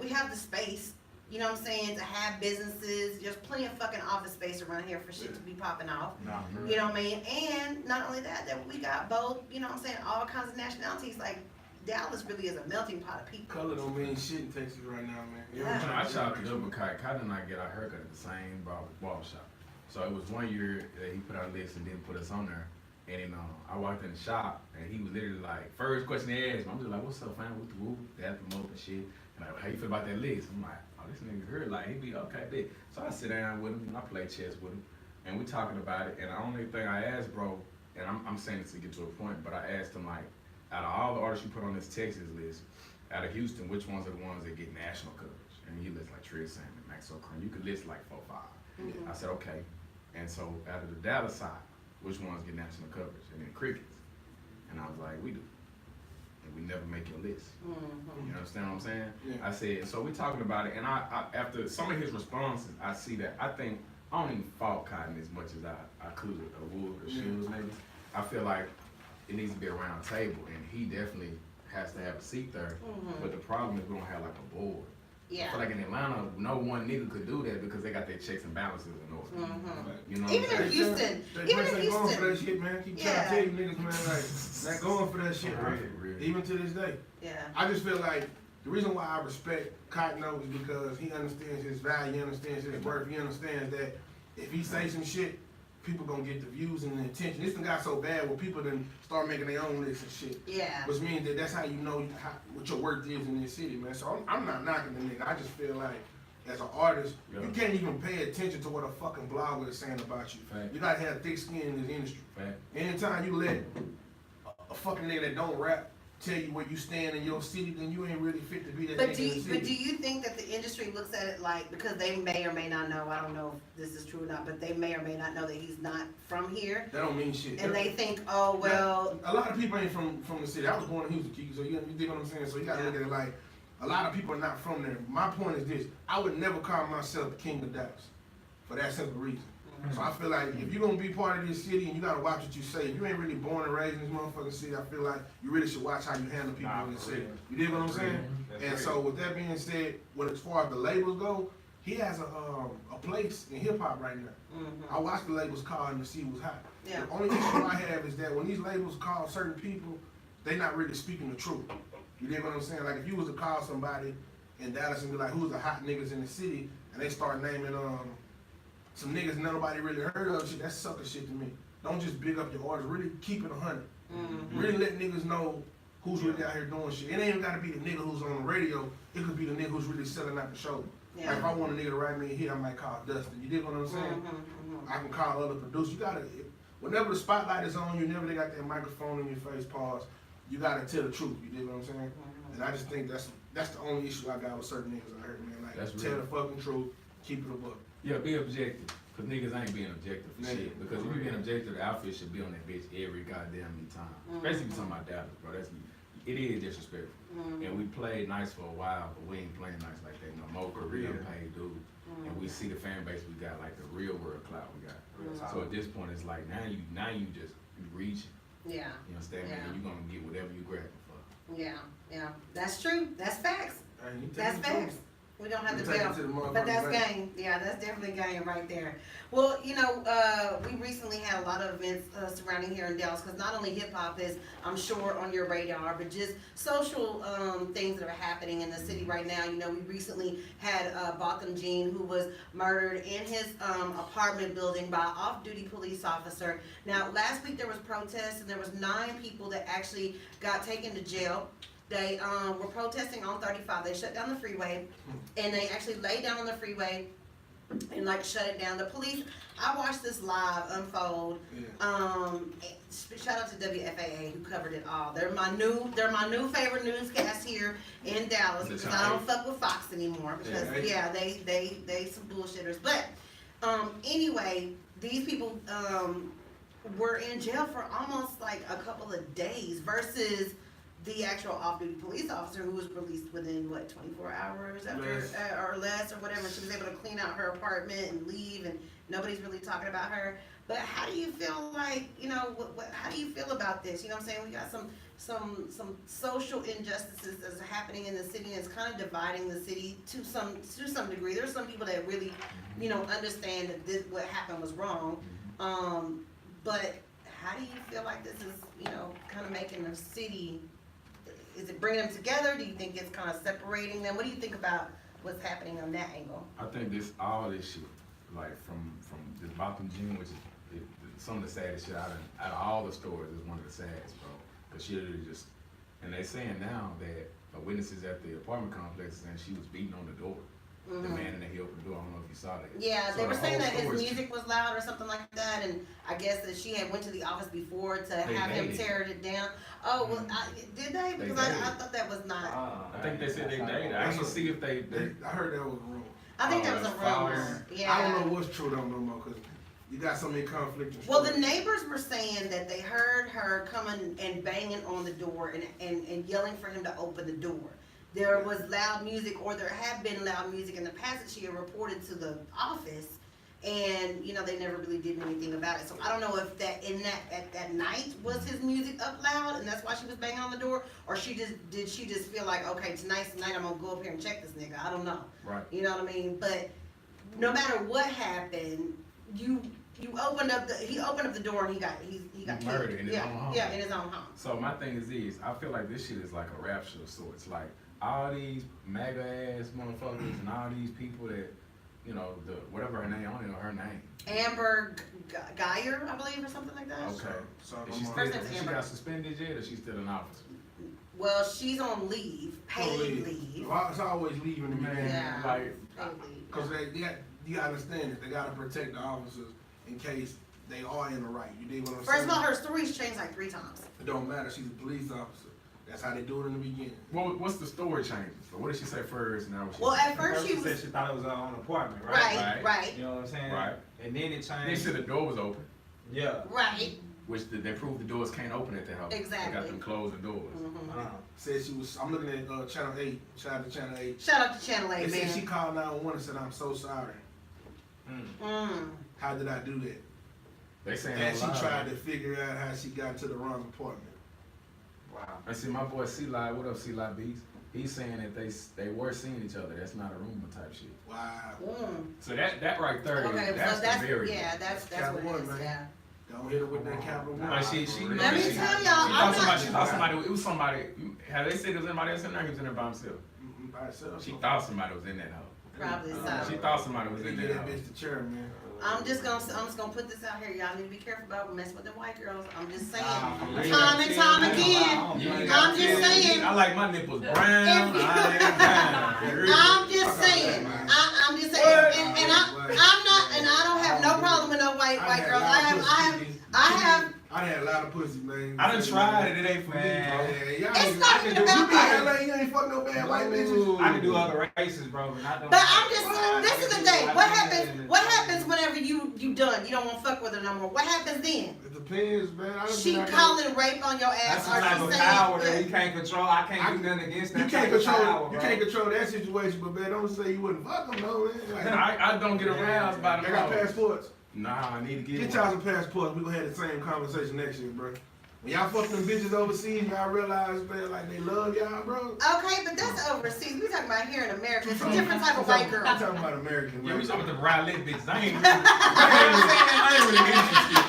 [SPEAKER 1] we have the space, you know what I'm saying, to have businesses. There's plenty of fucking office space around here for shit to be popping off.
[SPEAKER 4] Nah, for real.
[SPEAKER 1] You know what I mean? And not only that, that we got both, you know what I'm saying, all kinds of nationalities. Like, Dallas really is a melting pot of people.
[SPEAKER 2] Color don't mean shit in Texas right now, man. Every
[SPEAKER 1] Yeah.
[SPEAKER 2] time
[SPEAKER 3] I chopped it up with Kai. Kai and I get our haircut at the same barber shop. So it was one year that he put out a list and didn't put us on there. And I walked in the shop and he was literally like, first question he asked me, I'm just like, what's up, fam? With the woo? Dad promote and shit. And like, how you feel about that list? I'm like, oh, this nigga heard, like, he be okay, big. So I sit down with him and I play chess with him. And we talking about it. And the only thing I asked, bro, and I'm saying this to get to a point, but I asked him, like, out of all the artists you put on this Texas list, out of Houston, which ones are the ones that get national coverage? And he lists like Trill Salmon, Max O'Crane. You could list like 4 or 5.
[SPEAKER 1] Mhm.
[SPEAKER 3] I said, okay. And so out of the Dallas side, which ones get national coverage? And then Crickets. And I was like, we do. And we never make your list.
[SPEAKER 1] Mhm.
[SPEAKER 3] You understand what I'm saying?
[SPEAKER 2] Yeah.
[SPEAKER 3] I said, so we talking about it, and I after some of his responses, I see that I think I don't even fault Cotton as much as I could or would or should maybe. I feel like it needs to be a round table, and he definitely has to have a seat there.
[SPEAKER 1] Mhm.
[SPEAKER 3] But the problem is we don't have like a board. I
[SPEAKER 1] Yeah.
[SPEAKER 3] feel like in Atlanta, no one nigga could do that because they got their checks and balances in order.
[SPEAKER 1] Mhm.
[SPEAKER 3] You know
[SPEAKER 1] Even
[SPEAKER 3] what I'm
[SPEAKER 1] in
[SPEAKER 3] saying?
[SPEAKER 1] Houston,
[SPEAKER 2] They
[SPEAKER 1] even
[SPEAKER 2] just
[SPEAKER 1] in
[SPEAKER 2] ain't going for that
[SPEAKER 1] Houston,
[SPEAKER 2] shit, man. Keep
[SPEAKER 1] Yeah.
[SPEAKER 2] trying to tell you niggas, man, like, not going for that shit, bro.
[SPEAKER 3] Real.
[SPEAKER 2] Even to this day.
[SPEAKER 1] yeah.
[SPEAKER 2] I just feel like the reason why I respect Cotton O is because he understands his value, he understands his worth, he understands that if he say some shit, people gonna get the views and the attention. This thing got so bad where people then start making their own lists and shit.
[SPEAKER 1] Yeah.
[SPEAKER 2] Which means that that's how you know what your worth is in this city, man. So I'm not knocking the nigga. I just feel like as an artist,
[SPEAKER 3] Yeah.
[SPEAKER 2] you can't even pay attention to what a fucking blogger is saying about you.
[SPEAKER 3] Fact.
[SPEAKER 2] You gotta have thick skin in this industry.
[SPEAKER 3] Fact.
[SPEAKER 2] Anytime you let a fucking nigga that don't rap tell you where you stand in your city, then you ain't really fit to be that
[SPEAKER 1] But
[SPEAKER 2] nigga
[SPEAKER 1] do
[SPEAKER 2] in the
[SPEAKER 1] you,
[SPEAKER 2] city.
[SPEAKER 1] but do you think that the industry looks at it like, because they may or may not know, I don't know if this is true or not, but they may or may not know that he's not from here,
[SPEAKER 2] That don't mean shit.
[SPEAKER 1] and they think, oh, well,
[SPEAKER 2] A lot of people ain't from the city. I was born in Houston, Kiki, so you dig what I'm saying? So you gotta
[SPEAKER 1] Yeah.
[SPEAKER 2] look at it like, a lot of people are not from there. My point is this, I would never call myself the king of Dallas, for that simple reason. So I feel like if you're gonna be part of this city and you gotta watch what you say, if you ain't really born and raised in this motherfucking city, I feel like you really should watch how you handle people
[SPEAKER 4] Nah,
[SPEAKER 2] in this
[SPEAKER 4] for
[SPEAKER 2] city.
[SPEAKER 4] real.
[SPEAKER 2] You dig what I'm saying?
[SPEAKER 4] That's
[SPEAKER 2] And
[SPEAKER 4] real.
[SPEAKER 2] so with that being said, when as far as the labels go, he has a place in hip hop right now.
[SPEAKER 1] mhm.
[SPEAKER 2] I watch the labels call him to see what's hot.
[SPEAKER 1] Yeah.
[SPEAKER 2] The only issue I have is that when these labels call certain people, they not really speaking the truth. You dig what I'm saying? Like if you was to call somebody in Dallas and be like, who's the hot niggas in the city, and they start naming some niggas nobody really heard of, shit, that's sucker shit to me. Don't just big up your artists, really keep it 100.
[SPEAKER 1] Mhm.
[SPEAKER 2] Really let niggas know who's really out here doing shit. It ain't even gotta be the nigga who's on the radio, it could be the nigga who's really selling out the show. Like if
[SPEAKER 1] Yeah.
[SPEAKER 2] I want a nigga to write me a hit, I might call Dustin. You dig what I'm saying?
[SPEAKER 1] Mhm,
[SPEAKER 2] I can call other producers. You gotta, whenever the spotlight is on you, whenever they got that microphone in your face, pause, you gotta tell the truth. You dig what I'm saying?
[SPEAKER 1] mhm.
[SPEAKER 2] And I just think that's the only issue I got with certain niggas out here, man. Like,
[SPEAKER 3] That's
[SPEAKER 2] tell
[SPEAKER 3] real.
[SPEAKER 2] the fucking truth, keep it a buck.
[SPEAKER 3] Yeah, be objective. Cause niggas ain't being objective for
[SPEAKER 2] Nigga.
[SPEAKER 3] shit. Because if you being objective, the outfit should be on that bitch every goddamn time. Especially if you talking about Dallas, bro. It is disrespectful.
[SPEAKER 1] Mhm.
[SPEAKER 3] And we played nice for a while, but we ain't playing nice like that no more. Career paid dude. And we see the fan base we got, like the real world clout we got.
[SPEAKER 4] Real talk.
[SPEAKER 3] So at this point, it's like now you just you reaching.
[SPEAKER 1] Yeah,
[SPEAKER 3] You understand me?
[SPEAKER 1] Yeah.
[SPEAKER 3] And you gonna get whatever you grabbing for.
[SPEAKER 1] yeah, yeah. That's true. That's facts.
[SPEAKER 2] Hey, you tell
[SPEAKER 1] That's
[SPEAKER 2] the truth.
[SPEAKER 1] facts. We don't have
[SPEAKER 2] We
[SPEAKER 1] the
[SPEAKER 2] take it
[SPEAKER 1] belt,
[SPEAKER 2] to the motherfucking
[SPEAKER 1] but that's
[SPEAKER 2] bank.
[SPEAKER 1] game. Yeah, that's definitely game right there. Well, you know, we recently had a lot of events surrounding here in Dallas, because not only hip hop is, I'm sure, on your radar, but just social things that are happening in the city right now. You know, we recently had Botham Jean, who was murdered in his apartment building by an off-duty police officer. Now, last week there was protests, and there was 9 people that actually got taken to jail. They were protesting on 35. They shut down the freeway, and they actually laid down on the freeway and like shut it down. The police, I watched this live unfold.
[SPEAKER 2] Yeah.
[SPEAKER 1] Shout out to WFAA who covered it all. They're my new favorite newscast here in Dallas, because I don't fuck with Fox anymore, because
[SPEAKER 2] Yeah,
[SPEAKER 1] they some bullshitters. But anyway, these people were in jail for almost like a couple of days versus the actual off-duty police officer, who was released within, what, 24 hours after, or less, or whatever. She was able to clean out her apartment and leave, and nobody's really talking about her. But how do you feel like, you know, how do you feel about this? You know what I'm saying? We got some social injustices that's happening in the city, and it's kind of dividing the city to some degree. There's some people that really, you know, understand that what happened was wrong. But how do you feel like this is, you know, kind of making the city, is it bringing them together? Do you think it's kind of separating them? What do you think about what's happening on that angle?
[SPEAKER 3] I think all this shit, like from this Botham Jean, which is some of the saddest shit out of all the stories, is one of the saddest, bro. Cause she literally just, and they saying now that witnesses at the apartment complex saying she was beating on the door. The man in the hill opened the door. I don't know if you saw that.
[SPEAKER 1] Yeah,
[SPEAKER 3] So
[SPEAKER 1] they were
[SPEAKER 3] the
[SPEAKER 1] saying
[SPEAKER 3] whole
[SPEAKER 1] that his
[SPEAKER 3] story's
[SPEAKER 1] music was loud or something like that, and I guess that she had went to the office before to
[SPEAKER 3] They
[SPEAKER 1] have him
[SPEAKER 3] dated.
[SPEAKER 1] tear it down. Oh, well, did they? Because I
[SPEAKER 3] dated.
[SPEAKER 1] thought that was not.
[SPEAKER 3] I think they said they dated. I didn't see if they
[SPEAKER 2] I heard that was wrong.
[SPEAKER 1] I think that was a
[SPEAKER 3] that's false.
[SPEAKER 1] rumor.
[SPEAKER 2] I
[SPEAKER 1] Yeah.
[SPEAKER 2] don't know what's true though no more, because you got so many conflicting
[SPEAKER 1] Well, the
[SPEAKER 2] stories.
[SPEAKER 1] neighbors were saying that they heard her coming and banging on the door and yelling for him to open the door. There was loud music, or there had been loud music in the past that she had reported to the office, and, you know, they never really did anything about it. So I don't know if at that night was his music up loud, and that's why she was banging on the door, or did she just feel like, okay, tonight's the night, I'm gonna go up here and check this nigga. I don't know.
[SPEAKER 3] Right.
[SPEAKER 1] You know what I mean? But no matter what happened, he opened up the door, and he got killed.
[SPEAKER 3] murdered in his own home.
[SPEAKER 1] Yeah, in his own home.
[SPEAKER 3] So my thing is this, I feel like this shit is like a rap show of sorts. Like all these MAGA ass motherfuckers and all these people that, you know, whatever her name, I don't know her name.
[SPEAKER 1] Amber Geyer, I believe, or something like that.
[SPEAKER 3] Okay.
[SPEAKER 2] So
[SPEAKER 3] Is she,
[SPEAKER 2] I'm
[SPEAKER 3] still,
[SPEAKER 1] First name's
[SPEAKER 3] has she
[SPEAKER 1] Amber.
[SPEAKER 3] got suspended yet, or she's still in office?
[SPEAKER 1] Well, she's on leave, paid leave.
[SPEAKER 2] It's always leaving the man.
[SPEAKER 1] Yeah.
[SPEAKER 3] Like,
[SPEAKER 1] Paid leave.
[SPEAKER 2] Because you gotta understand it. They gotta protect the officers in case they are in the right. You dig what I'm saying?
[SPEAKER 1] First of all, her story's changed like 3 times.
[SPEAKER 2] It don't matter. She's a police officer. That's how they do it in the beginning.
[SPEAKER 3] what's the story changes? So what did she say first? Now what she
[SPEAKER 1] Well,
[SPEAKER 3] say?
[SPEAKER 1] at first she
[SPEAKER 4] said
[SPEAKER 1] was
[SPEAKER 4] she thought it was her own apartment, right?
[SPEAKER 1] right,
[SPEAKER 4] You know what I'm saying?
[SPEAKER 3] Right.
[SPEAKER 4] And then it
[SPEAKER 3] They
[SPEAKER 4] changed.
[SPEAKER 3] said the door was open,
[SPEAKER 4] Yeah.
[SPEAKER 1] right.
[SPEAKER 3] which they proved the doors can't open at the house.
[SPEAKER 1] Exactly.
[SPEAKER 3] They got them closing doors.
[SPEAKER 1] Mhm.
[SPEAKER 2] Said she was. I'm looking at Channel 8. Shout out to Channel 8.
[SPEAKER 1] Shout out to Channel 8,
[SPEAKER 2] They said she
[SPEAKER 1] man.
[SPEAKER 2] called 911 and said, "I'm so sorry. How did I do that?"
[SPEAKER 3] They saying
[SPEAKER 2] And
[SPEAKER 3] it
[SPEAKER 2] she
[SPEAKER 3] live.
[SPEAKER 2] tried to figure out how she got to the wrong apartment.
[SPEAKER 4] Wow.
[SPEAKER 3] I see my boy C-Live, what up C-Live Beast? He's saying that they were seeing each other. That's not a rumor type shit.
[SPEAKER 2] Wow.
[SPEAKER 3] So that right there,
[SPEAKER 1] Okay,
[SPEAKER 3] that's
[SPEAKER 1] so
[SPEAKER 3] the variable.
[SPEAKER 1] yeah, that's
[SPEAKER 2] Capital
[SPEAKER 1] what it
[SPEAKER 2] One,
[SPEAKER 1] is,
[SPEAKER 2] man.
[SPEAKER 1] yeah.
[SPEAKER 2] Don't hit her with that Capital One.
[SPEAKER 3] But she
[SPEAKER 1] Let me
[SPEAKER 3] she
[SPEAKER 1] tell y'all,
[SPEAKER 3] thought
[SPEAKER 1] I'm
[SPEAKER 3] somebody,
[SPEAKER 1] not-
[SPEAKER 3] it was somebody, had they said there was anybody else in there, he was in there by himself.
[SPEAKER 2] By herself.
[SPEAKER 3] She thought somebody was in that house.
[SPEAKER 1] Probably so.
[SPEAKER 3] She thought somebody was in
[SPEAKER 2] Get
[SPEAKER 3] that
[SPEAKER 2] that
[SPEAKER 3] house.
[SPEAKER 2] bitch the chair, man.
[SPEAKER 1] I'm just gonna put this out here. Y'all need to be careful about messing with the white girls. I'm just saying.
[SPEAKER 4] Yeah.
[SPEAKER 1] Time and time again. I'm just saying.
[SPEAKER 3] I like my nipples brown.
[SPEAKER 1] If you- I'm just saying. I'm just saying. And I'm not, and I don't have no problem with no white girls.
[SPEAKER 2] I had a lot of pussy, man.
[SPEAKER 3] I done tried it. It ain't for me, bro.
[SPEAKER 1] It's not even about that.
[SPEAKER 2] You ain't fuck no bad white bitches.
[SPEAKER 4] I can do other races, bro, but not them.
[SPEAKER 1] But I'm just, this is the thing. What happens whenever you done? You don't want to fuck with her no more. What happens then?
[SPEAKER 2] It depends, man. I done
[SPEAKER 1] She
[SPEAKER 2] been out there.
[SPEAKER 1] calling rape on your
[SPEAKER 4] That's
[SPEAKER 1] ass,
[SPEAKER 4] the
[SPEAKER 1] or
[SPEAKER 4] type of
[SPEAKER 1] she
[SPEAKER 4] power that
[SPEAKER 1] saying,
[SPEAKER 4] he can't control. I can't do nothing against that.
[SPEAKER 2] You can't
[SPEAKER 4] type of
[SPEAKER 2] control.
[SPEAKER 4] power,
[SPEAKER 2] You
[SPEAKER 4] bro.
[SPEAKER 2] can't control that situation, but man, don't say you wouldn't fuck them, though, man. Like,
[SPEAKER 3] I don't get aroused by
[SPEAKER 2] they
[SPEAKER 3] them.
[SPEAKER 2] got
[SPEAKER 3] hoes.
[SPEAKER 2] passports.
[SPEAKER 3] Nah, I need to
[SPEAKER 2] Get
[SPEAKER 3] get
[SPEAKER 2] y'all
[SPEAKER 3] one.
[SPEAKER 2] some passports. We gonna have the same conversation next year, bro. When y'all fuck them bitches overseas, y'all realize, man, like they love y'all, bro.
[SPEAKER 1] okay, but that's over overseas. We talking about here in America. It's a different type of white girl.
[SPEAKER 2] I'm talking about American.
[SPEAKER 5] Yeah, we
[SPEAKER 2] right?
[SPEAKER 5] talking about the Rowlett bitches. I ain't really interested.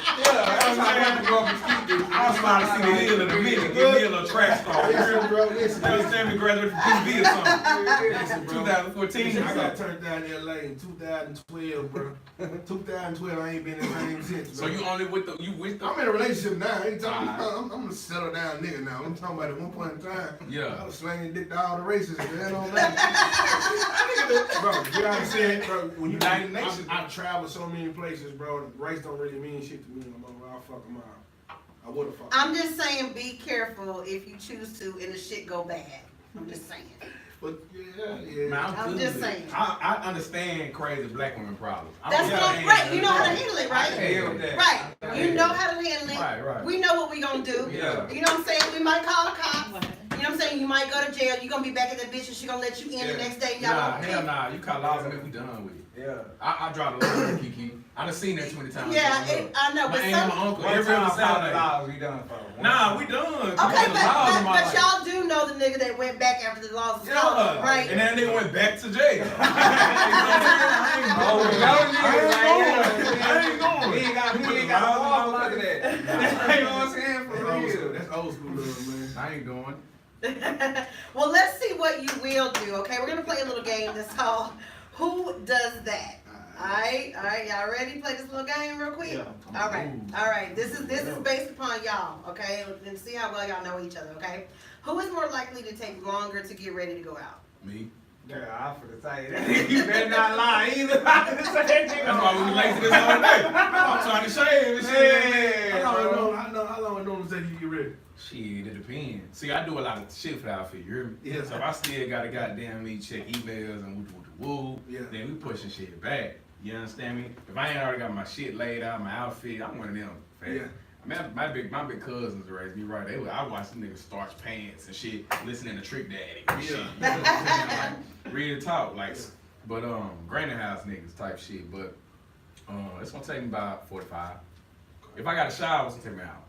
[SPEAKER 5] I was about to see the hill in a minute. Give me a little trash star.
[SPEAKER 2] Listen, bro, listen.
[SPEAKER 5] You understand me? Graduated from PV or something.
[SPEAKER 2] Listen, bro.
[SPEAKER 5] 2014.
[SPEAKER 2] I got turned down in LA in 2012, bro. 2012, I ain't been the same since.
[SPEAKER 3] So
[SPEAKER 2] Bro.
[SPEAKER 3] you only with the
[SPEAKER 2] I'm in a relationship now. I ain't talking,
[SPEAKER 3] Alright.
[SPEAKER 2] I'm a settle down nigga now. I'm talking about at one point in time.
[SPEAKER 3] Yeah.
[SPEAKER 2] I was slanging dick to all the races. Man, don't matter. Bro, you know what I'm saying, bro? When you
[SPEAKER 3] United Nations.
[SPEAKER 2] I've traveled so many places, bro. Race don't really mean shit to me no more. I'll fuck them out. I would have fucked.
[SPEAKER 1] I'm just saying, be careful if you choose to and the shit go bad. I'm just saying.
[SPEAKER 2] But yeah.
[SPEAKER 3] Man,
[SPEAKER 1] I'm
[SPEAKER 3] good
[SPEAKER 1] just
[SPEAKER 3] with it.
[SPEAKER 1] saying.
[SPEAKER 3] I understand crazy black women problems.
[SPEAKER 1] That's what I'm, right. You know how to handle it,
[SPEAKER 5] I
[SPEAKER 1] right?
[SPEAKER 5] can deal with that.
[SPEAKER 1] Right. You know how to handle it.
[SPEAKER 3] Right.
[SPEAKER 1] We know what we gonna do.
[SPEAKER 3] Yeah.
[SPEAKER 1] You know what I'm saying? We might call the cops. You know what I'm saying? You might go to jail. You gonna be back at that bitch and she gonna let you in the next day. Y'all
[SPEAKER 3] Nah,
[SPEAKER 1] gonna
[SPEAKER 3] hell nah. You call laws and make me done with it.
[SPEAKER 4] Yeah.
[SPEAKER 3] I dropped a lot of Kiki. I done seen that 20 times.
[SPEAKER 1] Yeah,
[SPEAKER 3] Look,
[SPEAKER 1] I know,
[SPEAKER 3] my
[SPEAKER 1] but
[SPEAKER 3] aunt
[SPEAKER 1] some.
[SPEAKER 3] and my uncle
[SPEAKER 4] One
[SPEAKER 3] every
[SPEAKER 4] time
[SPEAKER 3] other
[SPEAKER 4] I found the
[SPEAKER 3] Saturday.
[SPEAKER 4] laws, we done for.
[SPEAKER 3] Nah, we done.
[SPEAKER 1] Okay,
[SPEAKER 3] Cause
[SPEAKER 1] but y'all do know the nigga that went back after the laws was
[SPEAKER 3] yeah,
[SPEAKER 1] called, right?
[SPEAKER 3] And then they went back to jail.
[SPEAKER 4] Oh,
[SPEAKER 3] I ain't going.
[SPEAKER 4] We ain't got a law like that. You know what I'm saying? For real.
[SPEAKER 2] That's old school love, man.
[SPEAKER 3] I ain't going.
[SPEAKER 1] Well, let's see what you will do, okay? We're gonna play a little game that's called Who Does That? Alright, y'all ready to play this little game real quick?
[SPEAKER 4] Yeah.
[SPEAKER 1] Alright. This is based upon y'all, okay? And see how well y'all know each other, okay? Who is more likely to take longer to get ready to go out?
[SPEAKER 3] Me.
[SPEAKER 4] Girl, I'm finna tell you that. You better not lie either. That's
[SPEAKER 3] That's why we late to this all day. I'm trying to shave and shit.
[SPEAKER 2] How long it normally take you to get ready?
[SPEAKER 3] Shit, it depends. See, I do a lot of shit for the outfit, you hear me?
[SPEAKER 2] Yeah.
[SPEAKER 3] So if I still gotta goddamn me check emails and woo,
[SPEAKER 2] Yeah.
[SPEAKER 3] then we pushing shit back. You understand me? If I ain't already got my shit laid out, my outfit, I'm one of them. Fat.
[SPEAKER 2] Yeah.
[SPEAKER 3] I mean, my big cousins raised me right. I watched them niggas starch pants and shit, listening to Trick Daddy and shit. You know what I'm saying? Like, real talk, like, but granny house niggas type shit. But it's gonna take me about 45. If I got a shower, it's gonna take me an hour.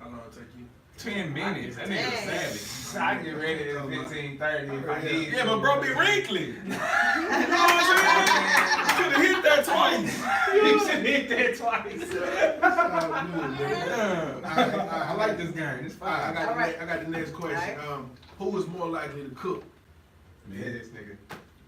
[SPEAKER 2] How long it take you?
[SPEAKER 3] 10 minutes. That nigga
[SPEAKER 1] Dang.
[SPEAKER 3] savage.
[SPEAKER 4] I can get ready at 15:30 if I need
[SPEAKER 3] Yeah,
[SPEAKER 4] to.
[SPEAKER 3] but bro be wrinkly. You know what I'm saying? You should've hit that twice.
[SPEAKER 4] You should hit that twice.
[SPEAKER 3] Yeah. I like this game. It's fun.
[SPEAKER 2] I
[SPEAKER 1] Alright.
[SPEAKER 2] got the next question. Who is more likely to cook?
[SPEAKER 3] Yeah,
[SPEAKER 4] this nigga.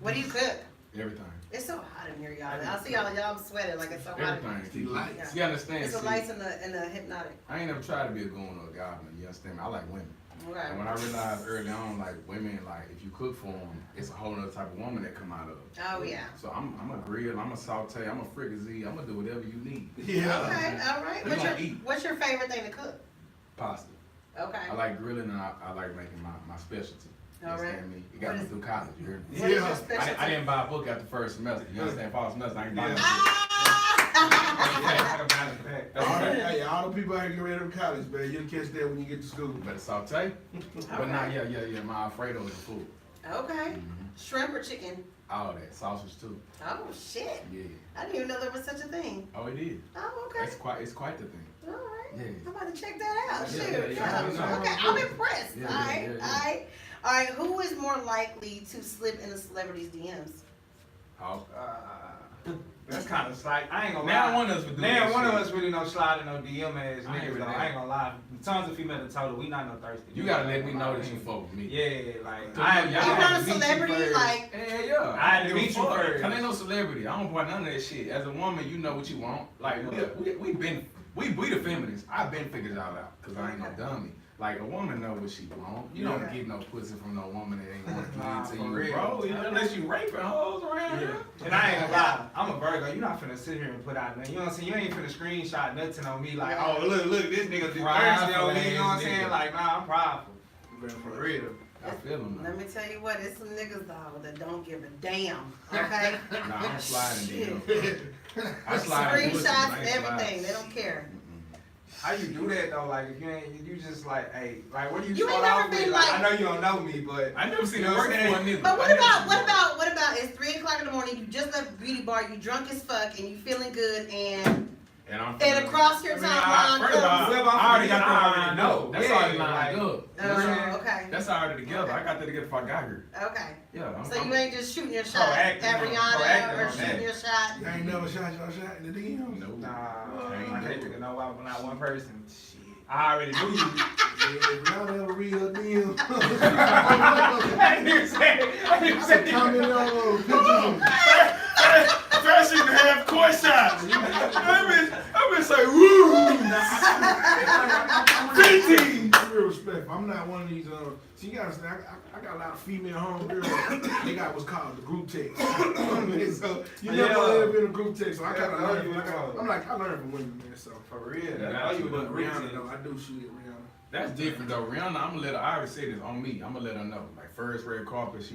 [SPEAKER 1] What do you cook?
[SPEAKER 3] everything.
[SPEAKER 1] It's so hot in here, y'all. I see y'all sweating like it's so hot in here.
[SPEAKER 3] Everything.
[SPEAKER 2] He likes.
[SPEAKER 3] You understand?
[SPEAKER 1] It's the
[SPEAKER 3] see,
[SPEAKER 1] lights and the hypnotic.
[SPEAKER 3] I ain't never tried to be a goon or a goblin. You understand me? I like women.
[SPEAKER 1] Okay.
[SPEAKER 3] And when I realized early on, like women, like if you cook for them, it's a whole other type of woman that come out of.
[SPEAKER 1] Oh yeah.
[SPEAKER 3] So I'm a grill, I'm a saute, I'm a fricassee, I'm gonna do whatever you need.
[SPEAKER 2] Yeah.
[SPEAKER 1] Okay, all right.
[SPEAKER 3] We gonna eat.
[SPEAKER 1] What's your favorite thing to cook?
[SPEAKER 3] Pasta.
[SPEAKER 1] Okay.
[SPEAKER 3] I like grilling and I like making my specialty. You
[SPEAKER 1] All right.
[SPEAKER 3] understand me? It got
[SPEAKER 1] What
[SPEAKER 3] me
[SPEAKER 1] is-
[SPEAKER 3] through college, you heard me?
[SPEAKER 1] What is your
[SPEAKER 2] Yeah.
[SPEAKER 1] specialty?
[SPEAKER 3] I didn't buy a book after first semester. You understand? Fall semester, I ain't buying no book.
[SPEAKER 2] Hey, all the people out here ready for college, man. You'll catch that when you get to school.
[SPEAKER 3] Better saute. But not, yeah. My Alfredo is the food.
[SPEAKER 1] Okay.
[SPEAKER 3] Mhm.
[SPEAKER 1] Shrimp or chicken?
[SPEAKER 3] All that. Sausage too.
[SPEAKER 1] Oh shit.
[SPEAKER 3] Yeah.
[SPEAKER 1] I didn't even know there was such a thing.
[SPEAKER 3] Oh, it is.
[SPEAKER 1] Oh, okay.
[SPEAKER 3] It's quite the thing.
[SPEAKER 1] All right.
[SPEAKER 3] Yeah.
[SPEAKER 1] I'm about to check that out.
[SPEAKER 3] Yeah,
[SPEAKER 1] Shoot.
[SPEAKER 3] yeah, yeah.
[SPEAKER 1] Okay, I'm impressed.
[SPEAKER 3] Yeah,
[SPEAKER 1] All right.
[SPEAKER 3] yeah, yeah.
[SPEAKER 1] All right. All right. Who is more likely to slip in a celebrity's DMs?
[SPEAKER 3] How?
[SPEAKER 4] That's kind of slight. I ain't gonna
[SPEAKER 3] Now
[SPEAKER 4] lie.
[SPEAKER 3] one of us would do
[SPEAKER 4] Now
[SPEAKER 3] that
[SPEAKER 4] one of
[SPEAKER 3] shit.
[SPEAKER 4] us really no sliding no DM ass
[SPEAKER 3] I ain't
[SPEAKER 4] niggas
[SPEAKER 3] with
[SPEAKER 4] though.
[SPEAKER 3] that.
[SPEAKER 4] I ain't gonna lie. Tons of females that told her we not no thirsty.
[SPEAKER 3] You gotta let me know that you fuck with me.
[SPEAKER 4] Yeah, like
[SPEAKER 3] So
[SPEAKER 4] I
[SPEAKER 3] you
[SPEAKER 1] You
[SPEAKER 3] I
[SPEAKER 1] not a
[SPEAKER 4] had to meet you
[SPEAKER 1] celebrity?
[SPEAKER 4] first.
[SPEAKER 1] Like,
[SPEAKER 3] Yeah.
[SPEAKER 4] I had to
[SPEAKER 3] don't give
[SPEAKER 4] meet
[SPEAKER 3] a
[SPEAKER 4] you
[SPEAKER 3] fuck.
[SPEAKER 4] first.
[SPEAKER 3] I ain't no celebrity. I don't want none of that shit. As a woman, you know what you want. Like we the feminists. I've been figured y'all out because I ain't no dummy. Like a woman know what she want. You don't
[SPEAKER 1] Yeah.
[SPEAKER 3] get no pussy from no woman that ain't want to
[SPEAKER 4] Nah,
[SPEAKER 3] give it to
[SPEAKER 4] for
[SPEAKER 3] you,
[SPEAKER 4] real.
[SPEAKER 3] bro. Unless you raping hoes around here.
[SPEAKER 4] And I ain't gonna lie, I'm a Virgo. You not finna sit here and put out nothing. You know what I'm saying? You ain't finna screenshot nothing on me like, oh look, this nigga thirsty on me. You know what I'm saying?
[SPEAKER 3] Nigga.
[SPEAKER 4] Like, nah, I'm prideful.
[SPEAKER 2] Man,
[SPEAKER 4] For real.
[SPEAKER 3] I feel them.
[SPEAKER 1] let me tell you what, it's some niggas though that don't give a damn. Okay.
[SPEAKER 3] Nah, I'm sliding,
[SPEAKER 1] Shit.
[SPEAKER 3] dude. I slide in pussy, but
[SPEAKER 1] Screenshots
[SPEAKER 3] I
[SPEAKER 1] and
[SPEAKER 3] ain't
[SPEAKER 1] everything.
[SPEAKER 3] slide.
[SPEAKER 1] They don't care.
[SPEAKER 4] How you do that though? Like, if you ain't, you just like, hey, like, what do you
[SPEAKER 1] You
[SPEAKER 4] start
[SPEAKER 1] ain't never
[SPEAKER 4] off with?
[SPEAKER 1] been
[SPEAKER 4] Like,
[SPEAKER 1] like-
[SPEAKER 4] I know you don't know me, but
[SPEAKER 3] I never seen
[SPEAKER 4] You
[SPEAKER 3] it
[SPEAKER 4] know
[SPEAKER 3] work
[SPEAKER 4] what
[SPEAKER 3] for
[SPEAKER 4] I'm
[SPEAKER 3] a
[SPEAKER 4] saying?
[SPEAKER 3] nigga.
[SPEAKER 1] But
[SPEAKER 3] I never
[SPEAKER 1] what about it's 3 o'clock in the morning, you just left beauty bar, you drunk as fuck and you feeling good and
[SPEAKER 3] And I'm
[SPEAKER 1] And across your timeline
[SPEAKER 3] first of all,
[SPEAKER 1] comes.
[SPEAKER 3] I already got that lined up. That's
[SPEAKER 4] Yeah,
[SPEAKER 3] already
[SPEAKER 4] like-
[SPEAKER 3] lined up.
[SPEAKER 1] Okay.
[SPEAKER 3] That's already together.
[SPEAKER 1] Okay.
[SPEAKER 3] I got that together before I got here.
[SPEAKER 1] Okay.
[SPEAKER 3] Yeah.
[SPEAKER 1] So you ain't just shooting your shot at
[SPEAKER 4] Proactive,
[SPEAKER 1] Rihanna
[SPEAKER 4] proactive
[SPEAKER 1] or
[SPEAKER 4] on
[SPEAKER 1] shooting
[SPEAKER 4] that.
[SPEAKER 1] your shot.
[SPEAKER 2] You ain't never shot your shot in the DMs.
[SPEAKER 3] No.
[SPEAKER 4] Nah,
[SPEAKER 3] Ain't
[SPEAKER 4] I can't
[SPEAKER 3] do
[SPEAKER 4] think
[SPEAKER 3] it.
[SPEAKER 4] of no one, not one person. Shit. I already knew you.
[SPEAKER 2] Yeah, if y'all ever read her DMs,
[SPEAKER 4] I didn't even say it. I didn't say it.
[SPEAKER 2] comment on those pictures.
[SPEAKER 5] First you can have court shots. I've been saying, woo! 15!
[SPEAKER 2] I'm real respectful. I'm not one of these. See, you gotta understand. I got a lot of female homegirls. They got what's called the group text. So you never ever been in a group text. So I gotta learn. I learn from women, man. So
[SPEAKER 4] For real.
[SPEAKER 3] Yeah,
[SPEAKER 4] That's you
[SPEAKER 2] but
[SPEAKER 4] look
[SPEAKER 2] Rihanna though, I do shoot at Rihanna.
[SPEAKER 3] That's different though. Rihanna, I'm gonna let her. I already said this on me. I'm gonna let her know. Like first red carpet,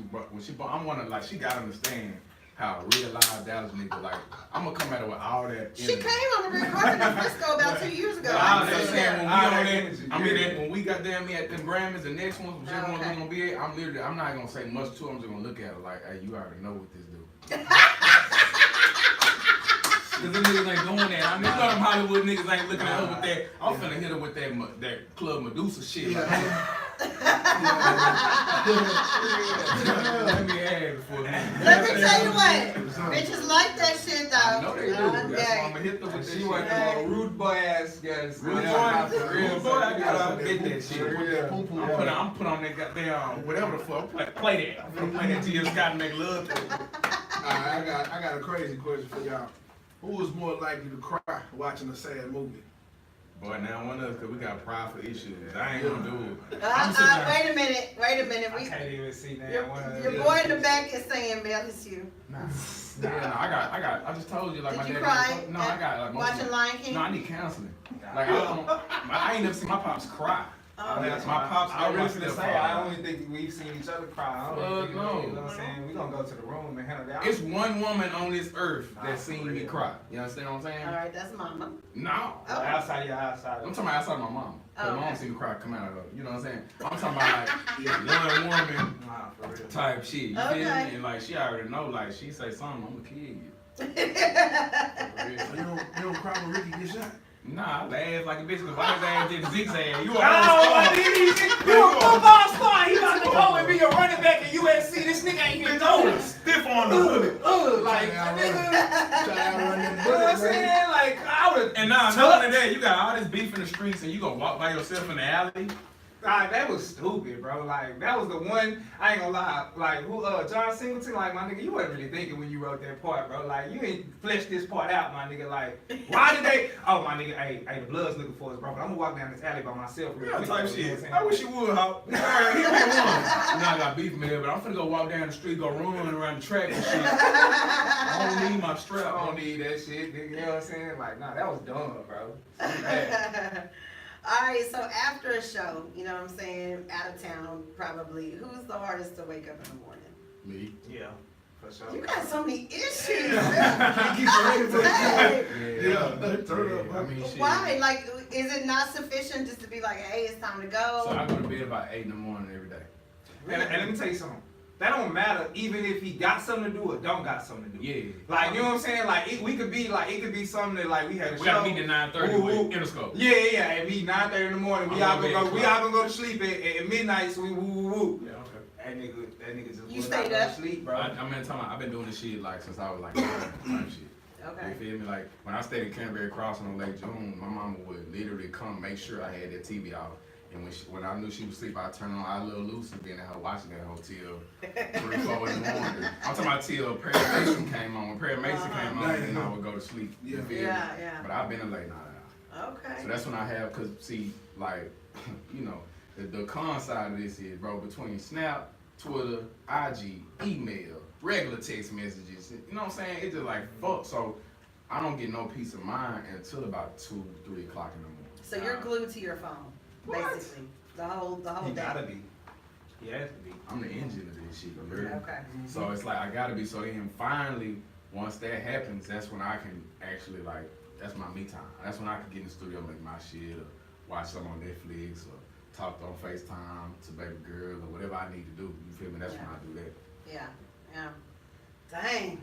[SPEAKER 3] I'm wanna like she gotta understand how a real live Dallas nigga. Like I'm gonna come at her with all that.
[SPEAKER 1] She
[SPEAKER 3] energy.
[SPEAKER 1] came on the red carpet in Frisco about 2 years ago.
[SPEAKER 3] I
[SPEAKER 1] I
[SPEAKER 3] was
[SPEAKER 1] was
[SPEAKER 3] just saying when we
[SPEAKER 4] All
[SPEAKER 3] on
[SPEAKER 4] that
[SPEAKER 3] that,
[SPEAKER 4] energy,
[SPEAKER 3] I mean
[SPEAKER 4] yeah.
[SPEAKER 3] that when we got damn me at them Grammys, the next ones, whichever ones we
[SPEAKER 1] Okay.
[SPEAKER 3] gonna be at, I'm not gonna say much to her. I'm just gonna look at her like, hey, you already know what this do. Cause them niggas ain't doing that. I mean, them Hollywood niggas ain't looking at her with that. I'm finna hit her with that Club Medusa shit. Like, let me have it for a minute.
[SPEAKER 1] Let me tell you what, bitches like that shit though.
[SPEAKER 3] I know they do. That's why I'm gonna hit them with that
[SPEAKER 4] She
[SPEAKER 3] shit.
[SPEAKER 4] went the rude boy ass guys.
[SPEAKER 3] Rude boy,
[SPEAKER 4] Rude boy, I gotta get that shit.
[SPEAKER 3] I'm put on that goddamn whatever the fuck. Play that. I'm gonna play that G.S. Scott and make love to it.
[SPEAKER 2] Alright, I got a crazy question for y'all. Who was more likely to cry watching a sad movie?
[SPEAKER 3] Boy, now one of us, cause we got pride for issues. I ain't gonna do it.
[SPEAKER 1] Wait a minute.
[SPEAKER 4] I can't even see that one.
[SPEAKER 1] Your boy in the back is saying, Mel, it's you.
[SPEAKER 3] Nah, I just told you like
[SPEAKER 1] Did
[SPEAKER 3] my
[SPEAKER 1] you
[SPEAKER 3] dad.
[SPEAKER 1] cry
[SPEAKER 3] No, I got like most
[SPEAKER 1] watching Lion King?
[SPEAKER 3] No, I need counseling. Like I ain't never seen my pops cry.
[SPEAKER 1] Oh,
[SPEAKER 3] That's my pops.
[SPEAKER 4] I really
[SPEAKER 3] still
[SPEAKER 4] finna say, I only think we've seen each other cry. I don't think,
[SPEAKER 3] no.
[SPEAKER 4] you know what I'm saying? We gonna go to the room and handle that.
[SPEAKER 3] It's one woman on this earth
[SPEAKER 4] Nah,
[SPEAKER 3] that seen me
[SPEAKER 4] for real.
[SPEAKER 3] cry. You understand what I'm saying?
[SPEAKER 1] All right, that's mama.
[SPEAKER 3] No.
[SPEAKER 1] Oh.
[SPEAKER 4] Outside your outside.
[SPEAKER 3] I'm talking about outside my mom.
[SPEAKER 1] Oh,
[SPEAKER 3] My mom
[SPEAKER 1] okay.
[SPEAKER 3] seen me cry come out of her. You know what I'm saying? I'm talking about like one woman
[SPEAKER 4] Nah, for real.
[SPEAKER 3] type shit. You feel
[SPEAKER 1] Okay.
[SPEAKER 3] me? And like she already know, like she say something, I'm gonna kill you. For real.
[SPEAKER 2] So you don't cry when Ricky gets shot?
[SPEAKER 3] Nah, I laugh like a bitch, cause why his ass did zigzag? You a
[SPEAKER 4] No,
[SPEAKER 3] whole
[SPEAKER 4] what
[SPEAKER 3] star.
[SPEAKER 4] did he say? You a football star. He about to go and be a running back at USC. This nigga ain't even going.
[SPEAKER 5] Stiff on the hood.
[SPEAKER 4] Like,
[SPEAKER 2] Try to
[SPEAKER 4] nigga.
[SPEAKER 2] outrun that
[SPEAKER 4] You know what I'm
[SPEAKER 2] bullet, man.
[SPEAKER 4] saying? Like, I would.
[SPEAKER 3] And nah, not only that, you got all this beef in the streets and you gonna walk by yourself in the alley.
[SPEAKER 4] That was stupid, bro. Like, that was the one, I ain't gonna lie, like, John Singleton, like, my nigga, you wasn't really thinking when you wrote that part, bro. Like, you ain't fleshed this part out, my nigga. Like, why did they, oh, my nigga, hey, the blood's looking for us, bro, but I'm gonna walk down this alley by myself real
[SPEAKER 5] Yeah,
[SPEAKER 4] quick.
[SPEAKER 5] type
[SPEAKER 4] You know
[SPEAKER 5] shit.
[SPEAKER 4] what I'm
[SPEAKER 5] I wish you would, Hawk.
[SPEAKER 3] He been one. You know I got beef man, but I'm finna go walk down the street, go run around the track and shit. I don't need my strap.
[SPEAKER 4] I don't need that shit, nigga, you know what I'm saying? Like, nah, that was dumb, bro. Bad.
[SPEAKER 1] All right, so after a show, you know what I'm saying, out of town probably, who's the hardest to wake up in the morning?
[SPEAKER 3] Me.
[SPEAKER 4] Yeah, for sure.
[SPEAKER 1] You got so many issues.
[SPEAKER 2] Can't keep it ready.
[SPEAKER 1] Hey,
[SPEAKER 2] Yeah, turn up.
[SPEAKER 3] I mean, shit.
[SPEAKER 1] why? Like, is it not sufficient just to be like, hey, it's time to go?
[SPEAKER 3] So I go to bed about 8 in the morning every day.
[SPEAKER 4] And let me tell you something. That don't matter even if he got something to do or don't got something to do.
[SPEAKER 3] Yeah.
[SPEAKER 4] Like, you know what I'm saying? Like, it could be something that, like, we had a
[SPEAKER 3] We
[SPEAKER 4] show.
[SPEAKER 3] gotta meet at 9:30
[SPEAKER 4] Woo,
[SPEAKER 3] with
[SPEAKER 4] woo.
[SPEAKER 3] Interscope.
[SPEAKER 4] Yeah, and we 9:30 in the morning. We
[SPEAKER 3] I'm
[SPEAKER 4] all
[SPEAKER 3] going
[SPEAKER 4] gonna
[SPEAKER 3] to
[SPEAKER 4] go.
[SPEAKER 3] bed
[SPEAKER 4] We all gonna go to sleep at midnight. So we woo.
[SPEAKER 3] Yeah, okay.
[SPEAKER 4] That nigga just
[SPEAKER 1] You
[SPEAKER 4] was
[SPEAKER 1] stayed
[SPEAKER 4] not going
[SPEAKER 1] up?
[SPEAKER 4] to sleep, bro.
[SPEAKER 3] I've been doing this shit like since I was like 9 type shit.
[SPEAKER 1] Okay.
[SPEAKER 3] You feel me? Like when I stayed in Canterbury Crossing on Lake June, my mama would literally come make sure I had that TV off. And when I knew she was asleep, I'd turn on I Little Lucy, being at her watching that hotel 3, 4 in the morning. I'm talking about till Perry Mason came on. When Perry Mason came on, then I would go to sleep. You
[SPEAKER 2] Yeah.
[SPEAKER 3] feel me?
[SPEAKER 1] Yeah.
[SPEAKER 3] But I've been a late night owl.
[SPEAKER 1] Okay.
[SPEAKER 3] So that's when I have, cause see, like, you know, the con side of this is, bro, between Snap, Twitter, IG, email, regular text messages, you know what I'm saying? It's just like, fuck. So I don't get no peace of mind until about 2, 3 o'clock in the morning.
[SPEAKER 1] So you're glued to your phone,
[SPEAKER 4] What?
[SPEAKER 1] basically, the whole
[SPEAKER 4] He
[SPEAKER 1] day.
[SPEAKER 4] gotta be. He has to be.
[SPEAKER 3] I'm the engine of this shit, really.
[SPEAKER 1] Okay.
[SPEAKER 3] So it's like, I gotta be. So then finally, once that happens, that's when I can actually, like, that's my me time. That's when I can get in the studio, make my shit, or watch something on Netflix, or talk on FaceTime to baby girl, or whatever I need to do. You feel me? That's when I do that.
[SPEAKER 1] Yeah. Dang.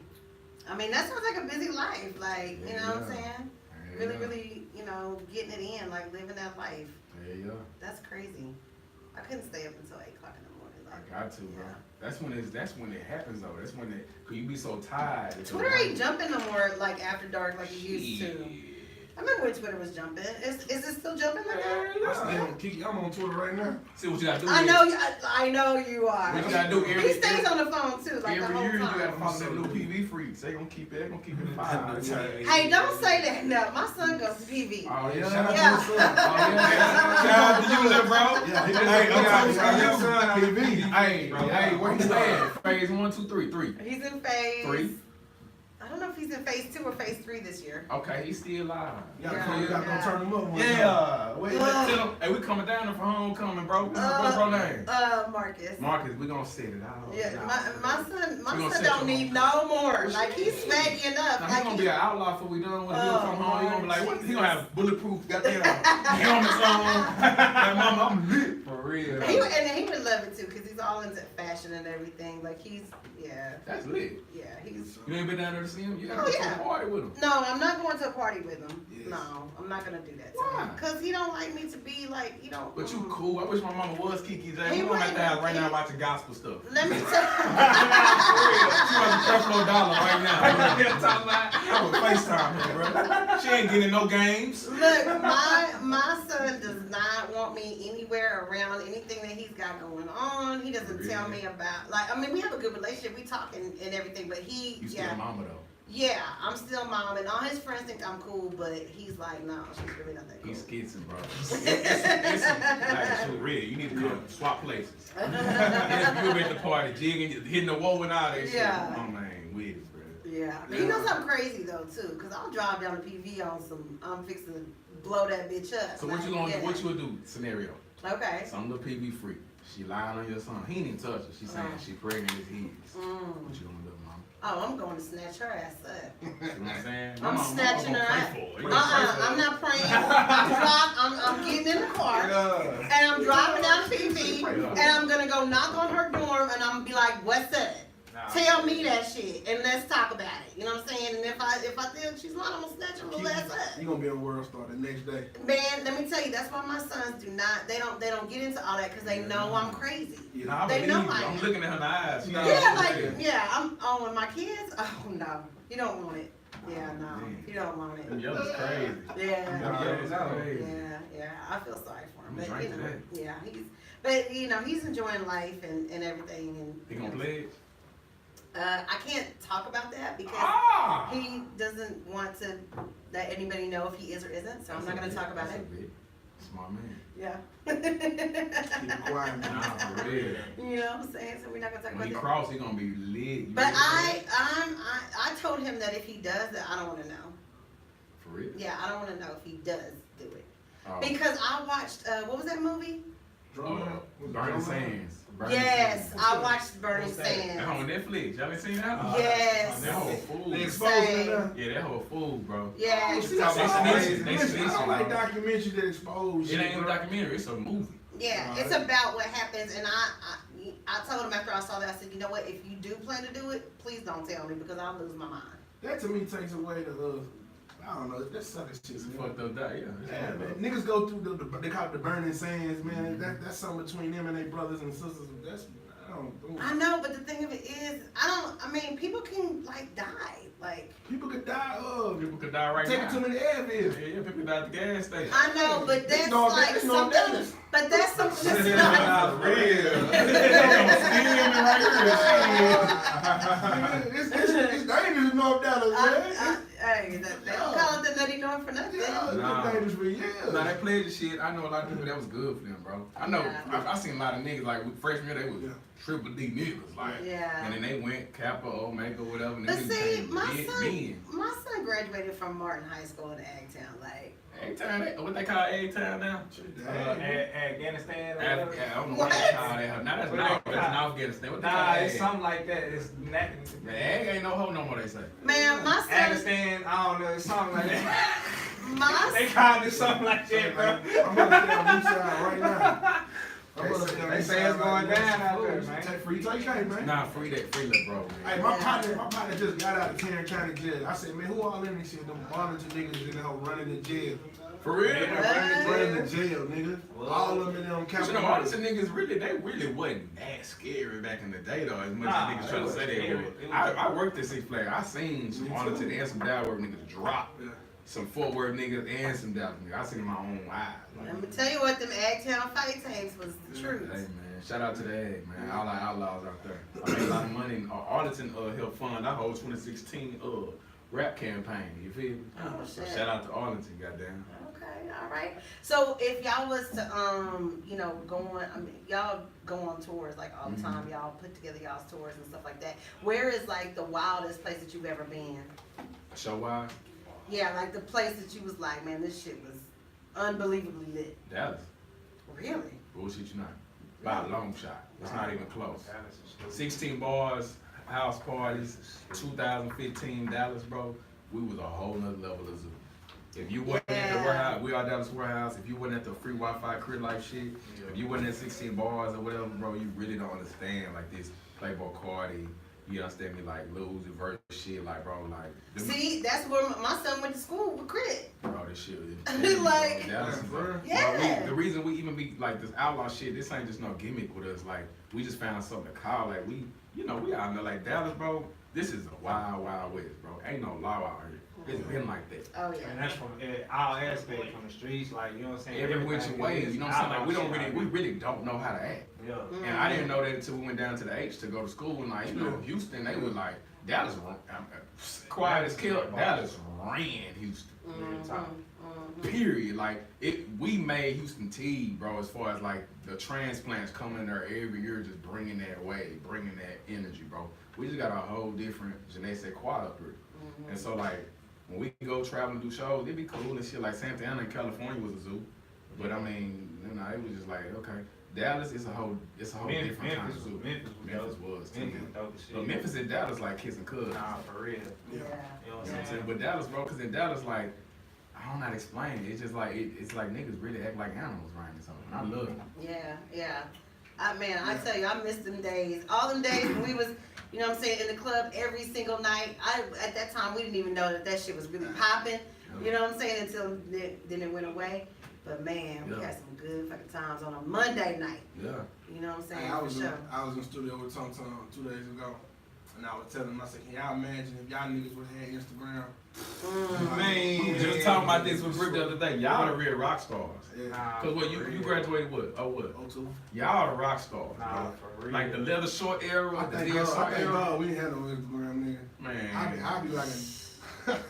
[SPEAKER 1] I mean, that sounds like a busy life. Like, you know what I'm saying? really,
[SPEAKER 3] Yeah.
[SPEAKER 1] really, you know, getting it in, like living that life.
[SPEAKER 3] There you go.
[SPEAKER 1] That's crazy. I couldn't stay up until 8 o'clock in the morning.
[SPEAKER 3] I
[SPEAKER 1] Like,
[SPEAKER 3] got to, bro.
[SPEAKER 1] yeah.
[SPEAKER 3] That's when it happens though. That's when cause you be so tired. It's
[SPEAKER 1] Twitter
[SPEAKER 3] like-
[SPEAKER 1] ain't jumping no more like after dark like it used to.
[SPEAKER 3] Shit.
[SPEAKER 1] I remember when Twitter was jumping. Is it still jumping like that?
[SPEAKER 2] I stay on Kiki. I'm on Twitter right now.
[SPEAKER 3] See what you gotta do.
[SPEAKER 1] I
[SPEAKER 3] is-
[SPEAKER 1] know, I know you are.
[SPEAKER 3] What you gotta do
[SPEAKER 1] He stays on the phone too, like the
[SPEAKER 3] Every
[SPEAKER 1] whole
[SPEAKER 3] year you gotta
[SPEAKER 1] time.
[SPEAKER 3] follow that little PV freaks. They gonna keep it fire.
[SPEAKER 1] Hey, don't say that. No, my son goes to PV.
[SPEAKER 3] Oh yeah.
[SPEAKER 2] Shout out
[SPEAKER 1] Yeah.
[SPEAKER 2] to my son.
[SPEAKER 5] Shout out to you, little bro.
[SPEAKER 2] Yeah, he
[SPEAKER 5] Hey,
[SPEAKER 2] been
[SPEAKER 5] I'm
[SPEAKER 2] shout out
[SPEAKER 5] your
[SPEAKER 2] to
[SPEAKER 5] son.
[SPEAKER 2] PV.
[SPEAKER 3] Hey, where you at? Phase 1, 2, 3, 3.
[SPEAKER 1] He's in phase.
[SPEAKER 3] 3.
[SPEAKER 1] I don't know if he's in phase 2 or phase 3 this year.
[SPEAKER 3] Okay, he's still alive.
[SPEAKER 2] You gotta
[SPEAKER 1] Yeah.
[SPEAKER 2] come, you gotta go turn him up. one time.
[SPEAKER 3] Yeah. Wait,
[SPEAKER 1] Uh,
[SPEAKER 3] tell him. Hey, we coming down for homecoming, bro. What's bro name?
[SPEAKER 1] Marcus.
[SPEAKER 3] Marcus, we gonna set it out.
[SPEAKER 1] Yeah, my son
[SPEAKER 3] We gonna set
[SPEAKER 1] don't
[SPEAKER 3] your
[SPEAKER 1] need
[SPEAKER 3] home.
[SPEAKER 1] no more. Like he's swaggy enough.
[SPEAKER 3] Now,
[SPEAKER 1] Like
[SPEAKER 3] he gonna be an outlaw for we done when he
[SPEAKER 1] Oh,
[SPEAKER 3] come home. He gonna be like, what? He
[SPEAKER 1] Jesus.
[SPEAKER 3] gonna have bulletproof goddamn helmets on. Like, mama, I'm lit. For real.
[SPEAKER 1] he would love it too, cause he's all into fashion and everything. Like
[SPEAKER 3] That's lit.
[SPEAKER 1] he's.
[SPEAKER 3] You ain't been down there to see him? You
[SPEAKER 1] Oh,
[SPEAKER 3] gotta go to
[SPEAKER 1] yeah.
[SPEAKER 3] a party with him.
[SPEAKER 1] No, I'm not going to a party with him.
[SPEAKER 2] Yes.
[SPEAKER 1] No, I'm not gonna do that to
[SPEAKER 3] Why?
[SPEAKER 1] him. Cause he don't like me to be like, you know.
[SPEAKER 3] But you cool. I wish my mama was Kiki J.
[SPEAKER 1] He
[SPEAKER 3] We going at the house right now
[SPEAKER 1] he-
[SPEAKER 3] watching gospel stuff.
[SPEAKER 1] Let me tell
[SPEAKER 3] For real. She wants a $3 right now. You know what I'm talking about? I would FaceTime her, bro. She ain't getting no games.
[SPEAKER 1] Look, my son does not want me anywhere around anything that he's got going on. He doesn't tell me about, like, I mean, we have a good relationship. We talk and everything, but he,
[SPEAKER 3] You still mama though.
[SPEAKER 1] yeah, I'm still mom, and all his friends think I'm cool, but he's like, no, she's really not that cool.
[SPEAKER 3] He's skitzing, bro. Like, so real. You need to come swap places. And if you at the party, jigging, hitting the wall and all that shit.
[SPEAKER 1] Yeah.
[SPEAKER 3] Mama ain't with it, bro.
[SPEAKER 1] Yeah, but you know something crazy though too, cause I'll drive down the PV on some. I'm fixing to blow that bitch up.
[SPEAKER 3] So what you gonna? What you would do? Scenario.
[SPEAKER 1] Okay.
[SPEAKER 3] Some little PV freak. She lying on your son. He ain't even touch her. She saying she pregnant as he is. What you gonna do, mama?
[SPEAKER 1] Oh, I'm going to snatch her ass up.
[SPEAKER 3] You know what I'm saying?
[SPEAKER 1] I'm snatching her
[SPEAKER 3] out.
[SPEAKER 1] out. I'm not praying. I'm getting in the car and I'm driving down the PV and I'm gonna go knock on her dorm and I'm gonna be like, "What's up? Tell me that shit and let's talk about it." You know what I'm saying? And if I think she's lying, I'm gonna snatch her little ass up.
[SPEAKER 2] You gonna be on World Star the next day.
[SPEAKER 1] Man, let me tell you, that's why my sons do not. They don't get into all that because they know I'm crazy.
[SPEAKER 3] Nah, I
[SPEAKER 1] They
[SPEAKER 3] believe
[SPEAKER 1] know
[SPEAKER 3] you.
[SPEAKER 1] I
[SPEAKER 3] I'm
[SPEAKER 1] am.
[SPEAKER 3] looking at her eyes. She
[SPEAKER 2] Yeah,
[SPEAKER 3] knows
[SPEAKER 1] Yeah,
[SPEAKER 3] what
[SPEAKER 1] like
[SPEAKER 3] it is.
[SPEAKER 1] yeah. I'm with my kids. Oh no, you don't want it. Yeah, no, you don't want
[SPEAKER 3] Them
[SPEAKER 1] it.
[SPEAKER 3] yellows crazy.
[SPEAKER 1] Yeah.
[SPEAKER 3] Them yellows crazy.
[SPEAKER 1] Yeah, I feel sorry for him.
[SPEAKER 3] I'm
[SPEAKER 1] But
[SPEAKER 3] drink
[SPEAKER 1] you
[SPEAKER 3] to
[SPEAKER 1] know,
[SPEAKER 3] that.
[SPEAKER 1] yeah, he's enjoying life and everything. And
[SPEAKER 3] He gonna pledge?
[SPEAKER 1] I can't talk about that because
[SPEAKER 3] Ah!
[SPEAKER 1] he doesn't want to let anybody know if he is or isn't. So I'm not gonna talk about it.
[SPEAKER 3] Smart man.
[SPEAKER 1] Yeah.
[SPEAKER 2] Keep it quiet.
[SPEAKER 3] Nah, for real.
[SPEAKER 1] You know what I'm saying? So we're not gonna talk
[SPEAKER 3] When
[SPEAKER 1] about
[SPEAKER 3] he
[SPEAKER 1] that.
[SPEAKER 3] cross, he gonna be lit. You
[SPEAKER 1] But
[SPEAKER 3] ready for that?
[SPEAKER 1] I told him that if he does that, I don't want to know.
[SPEAKER 3] For real?
[SPEAKER 1] Yeah, I don't want to know if he does do it.
[SPEAKER 3] Oh.
[SPEAKER 1] Because I watched, what was that movie?
[SPEAKER 2] Drumline? Was it
[SPEAKER 3] Burning
[SPEAKER 2] Drumline?
[SPEAKER 3] Sands. Burning
[SPEAKER 1] Yes,
[SPEAKER 3] Sands.
[SPEAKER 1] I watched Burning
[SPEAKER 3] What's that? That on
[SPEAKER 1] Sands.
[SPEAKER 3] Netflix. Y'all ain't seen that?
[SPEAKER 1] Yes.
[SPEAKER 3] That whole fool.
[SPEAKER 2] They exposing it now?
[SPEAKER 3] Yeah, that whole fool, bro.
[SPEAKER 1] Yeah.
[SPEAKER 2] Oh, see, that's
[SPEAKER 3] They
[SPEAKER 2] all I like.
[SPEAKER 3] snitching. They
[SPEAKER 2] Listen, I
[SPEAKER 3] snitching,
[SPEAKER 2] don't like
[SPEAKER 3] bro.
[SPEAKER 2] documentaries that expose
[SPEAKER 3] It
[SPEAKER 2] shit,
[SPEAKER 3] ain't a
[SPEAKER 2] bro.
[SPEAKER 3] documentary. It's a movie.
[SPEAKER 1] Yeah, it's about what happens, and I told him after I saw that, I said, you know what, if you do plan to do it, please don't tell me because I'll lose my mind.
[SPEAKER 2] That to me takes away the, I don't know, that's sucker shit,
[SPEAKER 3] It's a
[SPEAKER 2] man.
[SPEAKER 3] fucked up day,
[SPEAKER 2] Yeah, man. Niggas go through they call it the burning sands, man. That's something between them and their brothers and sisters. That's,
[SPEAKER 1] I know, but the thing of it is, I mean, people can, like, die. Like,
[SPEAKER 2] people could die of.
[SPEAKER 3] People could die right
[SPEAKER 2] Taking
[SPEAKER 3] now.
[SPEAKER 2] too many Advils.
[SPEAKER 3] Yeah, people could die at the gas station.
[SPEAKER 1] I know, but that's
[SPEAKER 2] no-
[SPEAKER 1] like
[SPEAKER 2] it's no
[SPEAKER 1] something,
[SPEAKER 2] Dallas.
[SPEAKER 1] but that's something that's
[SPEAKER 3] Nah,
[SPEAKER 1] not.
[SPEAKER 3] for real.
[SPEAKER 2] It's dangerous in North Dallas, man.
[SPEAKER 1] Hey, they don't call it the Nutty North for nothing.
[SPEAKER 2] Yeah,
[SPEAKER 3] Nah.
[SPEAKER 2] it's dangerous for years.
[SPEAKER 3] Nah, that pledge shit, I know a lot of people that was good for them, bro. I know,
[SPEAKER 1] Yeah.
[SPEAKER 3] I seen a lot of niggas, like, with freshman year, they was
[SPEAKER 2] Yeah.
[SPEAKER 3] triple D niggas, like.
[SPEAKER 1] Yeah.
[SPEAKER 3] And then they went Kappa, Omega, whatever, and
[SPEAKER 1] But
[SPEAKER 3] they
[SPEAKER 1] see,
[SPEAKER 3] became
[SPEAKER 1] my
[SPEAKER 3] big
[SPEAKER 1] son,
[SPEAKER 3] men.
[SPEAKER 1] my son graduated from Martin High School in Agtown. Like,
[SPEAKER 3] A-Town, what they call A-Town now?
[SPEAKER 4] Afghanistan or whatever.
[SPEAKER 3] I don't know
[SPEAKER 1] What?
[SPEAKER 3] what they call that. Now that's
[SPEAKER 4] What
[SPEAKER 3] North,
[SPEAKER 4] they
[SPEAKER 3] that's
[SPEAKER 4] call-
[SPEAKER 3] North Afghanistan. What they
[SPEAKER 4] Nah,
[SPEAKER 3] call
[SPEAKER 4] it's
[SPEAKER 3] that?
[SPEAKER 4] something like that. It's
[SPEAKER 3] The egg ain't no hoe no more, they say.
[SPEAKER 1] man, my son,
[SPEAKER 4] Afghanistan, I don't know, it's something like that. They
[SPEAKER 1] my
[SPEAKER 4] call it something like that, bro.
[SPEAKER 2] I'm about to stay on the side right now.
[SPEAKER 4] They say it's going down out there, man.
[SPEAKER 2] Take free take man.
[SPEAKER 3] Nah, free little bro, man.
[SPEAKER 2] Hey, my partner just got out of Tarrant County jail. I said, man, who all in this shit? Them Arlington niggas in there running in jail.
[SPEAKER 3] For real?
[SPEAKER 2] Running in jail, nigga. All of them in them
[SPEAKER 3] But you know, Arlington niggas really wasn't that scary back in the day though, as much as niggas try to say they were. I worked at Six Flags. I seen some Arlington and some Dallas niggas drop.
[SPEAKER 2] Yeah.
[SPEAKER 3] Some Fort Worth niggas and some Dallas niggas. I seen it in my own eyes.
[SPEAKER 1] Let me tell you what, them Agtown fight tapes was the truth.
[SPEAKER 3] Hey man, shout out to the Egg, man. All our outlaws out there. I made a lot of money. Arlington helped fund our whole 2016 rap campaign. You feel me?
[SPEAKER 1] Oh,
[SPEAKER 3] So
[SPEAKER 1] shit.
[SPEAKER 3] shout out to Arlington, goddamn.
[SPEAKER 1] Okay, all right. So if y'all was to, go on, y'all go on tours like all the time. Y'all put together y'all's tours and stuff like that. Where is like the wildest place that you've ever been?
[SPEAKER 3] Show wise,
[SPEAKER 1] Yeah, like the place that you was like, man, this shit was unbelievably lit.
[SPEAKER 3] Dallas.
[SPEAKER 1] Really?
[SPEAKER 3] Bullshit you not. By a long shot. It's not even close. 16 bars, house parties, 2015 Dallas, bro. We was a whole nother level of zoo. If you wasn't at the warehouse, we are Dallas warehouse. If you wasn't at the free Wi-Fi crib life shit, if you wasn't at 16 bars or whatever, bro, you really don't understand like this Playboy Cardi. You understand me, like Lil Uzi Vert shit, like bro, like.
[SPEAKER 1] See, that's where my son went to school with Crit.
[SPEAKER 3] Bro, this shit was
[SPEAKER 1] Like,
[SPEAKER 3] Dallas, bro.
[SPEAKER 1] yeah.
[SPEAKER 3] The reason we even be like this outlaw shit, this ain't just no gimmick with us. Like we just found something to call. Like we out there like Dallas, bro. This is a wild, wild west, bro. Ain't no law out here. It's been like that.
[SPEAKER 1] Oh yeah.
[SPEAKER 4] And that's from all aspects, from the streets, like, you know what I'm saying?
[SPEAKER 3] Every which
[SPEAKER 4] Everything
[SPEAKER 3] way,
[SPEAKER 4] is
[SPEAKER 3] you know what I'm saying? Like we
[SPEAKER 4] outlaw
[SPEAKER 3] really don't know how to act.
[SPEAKER 4] shit. Yeah.
[SPEAKER 3] And I didn't know that until we went down to the H to go to school. And like, Houston, they was like, Dallas, quiet as killed. Dallas ran Houston. Period. Like we made Houston tea, bro. As far as like the transplants coming there every year, just bringing that wave, bringing that energy, bro. We just got a whole different je ne sais quoi up here. And so like when we go travel and do shows, it'd be cool and shit. Like Santa Ana in California was a zoo, but I mean, it was just like okay. Dallas is a whole different kind of zoo. Memphis was too. But Memphis and Dallas like kissing cousins.
[SPEAKER 4] Nah, for real.
[SPEAKER 1] Yeah.
[SPEAKER 4] You know what
[SPEAKER 3] You know what
[SPEAKER 4] I'm
[SPEAKER 3] I'm saying?
[SPEAKER 4] saying?
[SPEAKER 3] But Dallas, bro, because in Dallas, like, I don't know how to explain it. It's just like, it's like niggas really act like animals right or something. I love it.
[SPEAKER 1] Yeah. I tell you, I miss them days. All them days when we was, you know what I'm saying, in the club every single night. At that time, we didn't even know that shit was really popping. You know what I'm saying? Until then it went away. But man, we had some good fucking times on a Monday night.
[SPEAKER 3] Yeah.
[SPEAKER 1] You know what I'm saying?
[SPEAKER 2] Hey, I was
[SPEAKER 1] For
[SPEAKER 2] in studio with Tom 2 days ago, and I was telling him, I said, can y'all imagine if y'all niggas would have had Instagram?
[SPEAKER 3] Man, we were just talking about this with Rick the other day. Y'all the real rock stars.
[SPEAKER 2] Yeah.
[SPEAKER 4] Nah,
[SPEAKER 3] Cause what you graduated what? Oh what?
[SPEAKER 2] O2.
[SPEAKER 3] Y'all the rock stars.
[SPEAKER 4] Nah,
[SPEAKER 3] Bro.
[SPEAKER 4] for real.
[SPEAKER 3] Like the leather short era,
[SPEAKER 2] I
[SPEAKER 3] the
[SPEAKER 2] think
[SPEAKER 3] DSR era.
[SPEAKER 2] God, we didn't have no Instagram, nigga.
[SPEAKER 3] Man.
[SPEAKER 2] I'd be like,